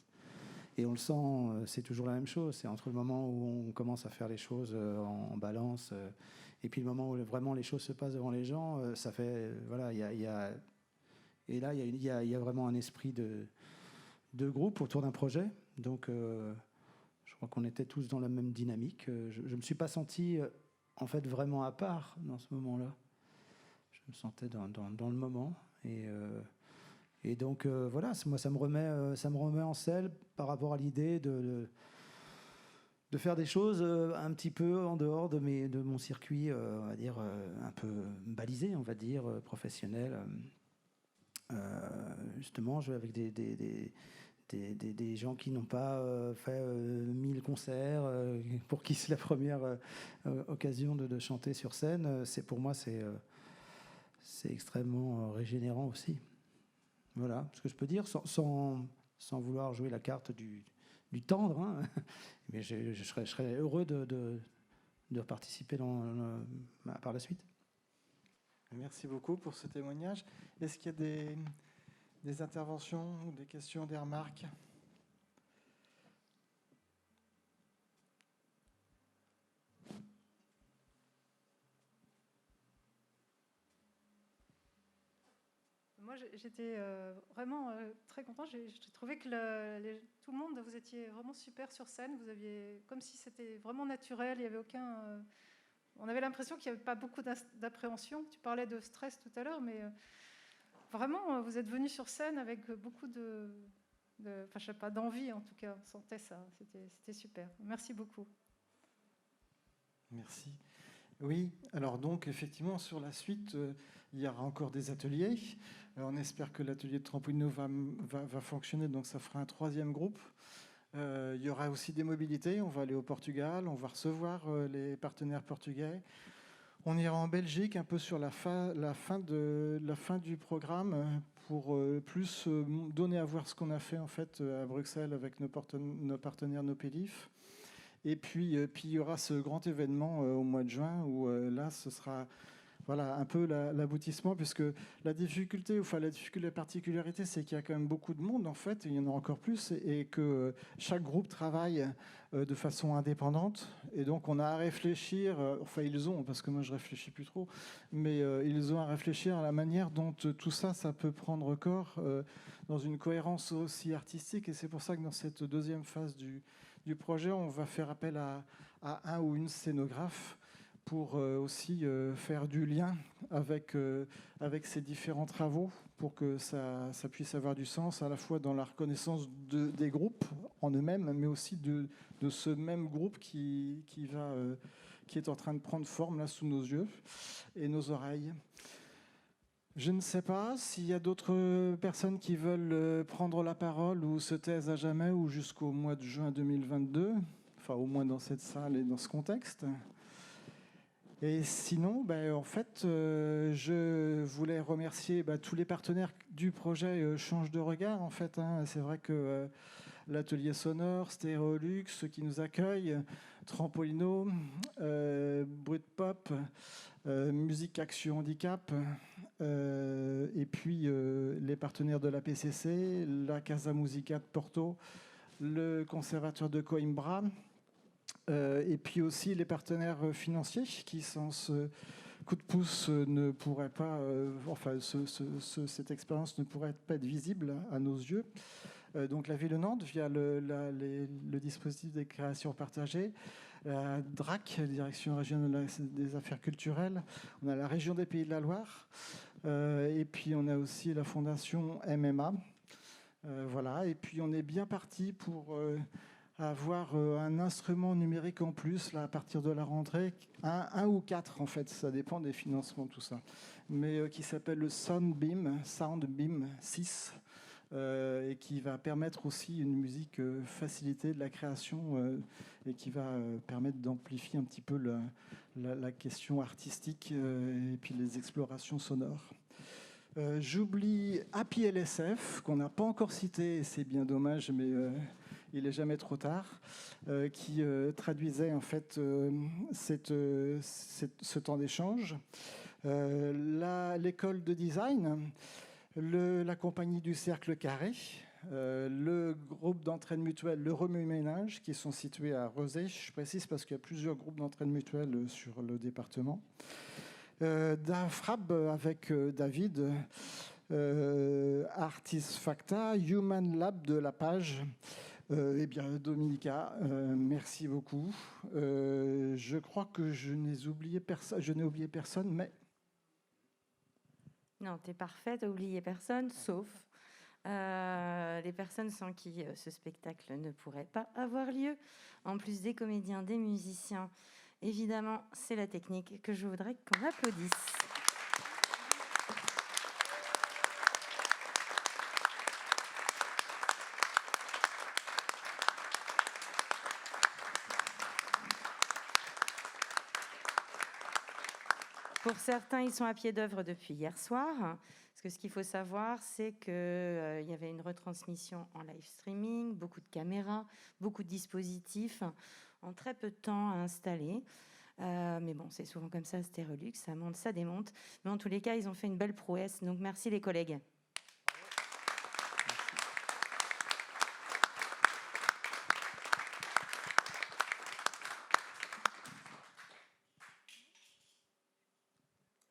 Et on le sent, c'est toujours la même chose. C'est entre le moment où on commence à faire les choses en balance et puis le moment où vraiment les choses se passent devant les gens, ça fait... Voilà, et là, il y a vraiment un esprit de groupe autour d'un projet. Donc, je crois qu'on était tous dans la même dynamique. Je ne me suis pas senti, en fait, vraiment à part dans ce moment-là. Je me sentais dans le moment. Et donc, voilà, moi, ça me remet en selle par rapport à l'idée de faire des choses un petit peu en dehors de mon circuit, on va dire, un peu balisé, on va dire, professionnel. Justement, jouer avec des gens qui n'ont pas fait 1000 concerts, pour qui c'est la première occasion de chanter sur scène. Pour moi, c'est extrêmement régénérant aussi. Voilà ce que je peux dire, sans vouloir jouer la carte du tendre, hein. Mais je serais heureux de participer par la suite. Merci beaucoup pour ce témoignage. Est-ce qu'il y a des interventions, ou des questions, des remarques ? Moi, j'étais vraiment très contente. J'ai trouvé que tout le monde, vous étiez vraiment super sur scène. Vous aviez, comme si c'était vraiment naturel. Il y avait aucun. On avait l'impression qu'il n'y avait pas beaucoup d'appréhension. Tu parlais de stress tout à l'heure, mais vraiment, vous êtes venu sur scène avec beaucoup je sais pas, d'envie en tout cas. On sentait ça. C'était super. Merci beaucoup. Merci. Oui, alors donc effectivement sur la suite, il y aura encore des ateliers. On espère que l'atelier de Trampolino va fonctionner, donc ça fera un 3e groupe. Il y aura aussi des mobilités, on va aller au Portugal, on va recevoir les partenaires portugais. On ira en Belgique un peu sur la fin du programme pour plus donner à voir ce qu'on a fait en fait à Bruxelles avec nos partenaires Nopelif. Et puis il y aura ce grand événement au mois de juin où là, ce sera un peu l'aboutissement, puisque la particularité, c'est qu'il y a quand même beaucoup de monde, en fait, il y en a encore plus, et que chaque groupe travaille de façon indépendante. Et donc, on a à réfléchir, ils ont, parce que moi, je réfléchis plus trop, mais ils ont à réfléchir à la manière dont tout ça peut prendre corps dans une cohérence aussi artistique. Et c'est pour ça que dans cette 2e phase du projet, on va faire appel à un ou une scénographe pour aussi faire du lien avec ces différents travaux, pour que ça puisse avoir du sens, à la fois dans la reconnaissance des groupes en eux-mêmes, mais aussi de ce même groupe qui est en train de prendre forme là sous nos yeux et nos oreilles. Je ne sais pas s'il y a d'autres personnes qui veulent prendre la parole ou se taisent à jamais ou jusqu'au mois de juin 2022, enfin au moins dans cette salle et dans ce contexte. Et sinon, en fait, je voulais remercier tous les partenaires du projet Change de regard. En fait, c'est vrai que l'atelier sonore, Stéréolux, ceux qui nous accueillent, Trampolino, Brut Pop, Musique Action Handicap, et puis les partenaires de la PCC, la Casa Musica de Porto, le Conservatoire de Coimbra, et puis aussi les partenaires financiers qui, sans ce coup de pouce, ne pourraient pas, cette expérience ne pourrait pas être visible à nos yeux. Donc la ville de Nantes, via le dispositif des créations partagées, la DRAC, la Direction régionale des affaires culturelles, on a la région des Pays de la Loire, et puis on a aussi la fondation MMA. Voilà, et puis on est bien parti pour avoir un instrument numérique en plus là, à partir de la rentrée, un ou quatre en fait, ça dépend des financements, tout ça, mais qui s'appelle le Soundbeam 6, et qui va permettre aussi une musique facilitée de la création, et qui va permettre d'amplifier un petit peu la question artistique, et puis les explorations sonores. J'oublie Happy LSF, qu'on n'a pas encore cité, et c'est bien dommage, mais il n'est jamais trop tard, qui traduisait en fait ce temps d'échange. L'école de design, la compagnie du Cercle Carré, le groupe d'entraide mutuelle, le Remue-Ménage, qui sont situés à Rezé. Je précise parce qu'il y a plusieurs groupes d'entraide mutuelle sur le département. Frab avec David, Artisfacta, Human Lab de La Page, et bien Dominica, merci beaucoup. Je crois que je n'ai oublié personne, mais... Non, t'es parfait, t'as oublié personne, sauf les personnes sans qui ce spectacle ne pourrait pas avoir lieu. En plus des comédiens, des musiciens, évidemment, c'est la technique que je voudrais qu'on applaudisse. Pour certains, ils sont à pied d'œuvre depuis hier soir. Parce que ce qu'il faut savoir, c'est qu'il y avait une retransmission en live streaming, beaucoup de caméras, beaucoup de dispositifs, en très peu de temps à installer. Mais bon, c'est souvent comme ça, Stéréolux, ça monte, ça démonte. Mais en tous les cas, ils ont fait une belle prouesse. Donc merci les collègues.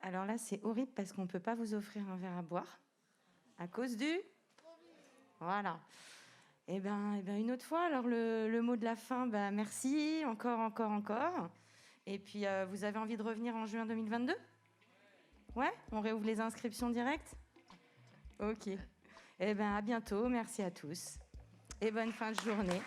Alors là, c'est horrible parce qu'on ne peut pas vous offrir un verre à boire à cause du... Voilà. Et ben, une autre fois, alors le mot de la fin, merci, encore. Et puis, vous avez envie de revenir en juin 2022 ? Ouais ? On réouvre les inscriptions directes ? Ok. Eh bien, à bientôt. Merci à tous. Et bonne fin de journée.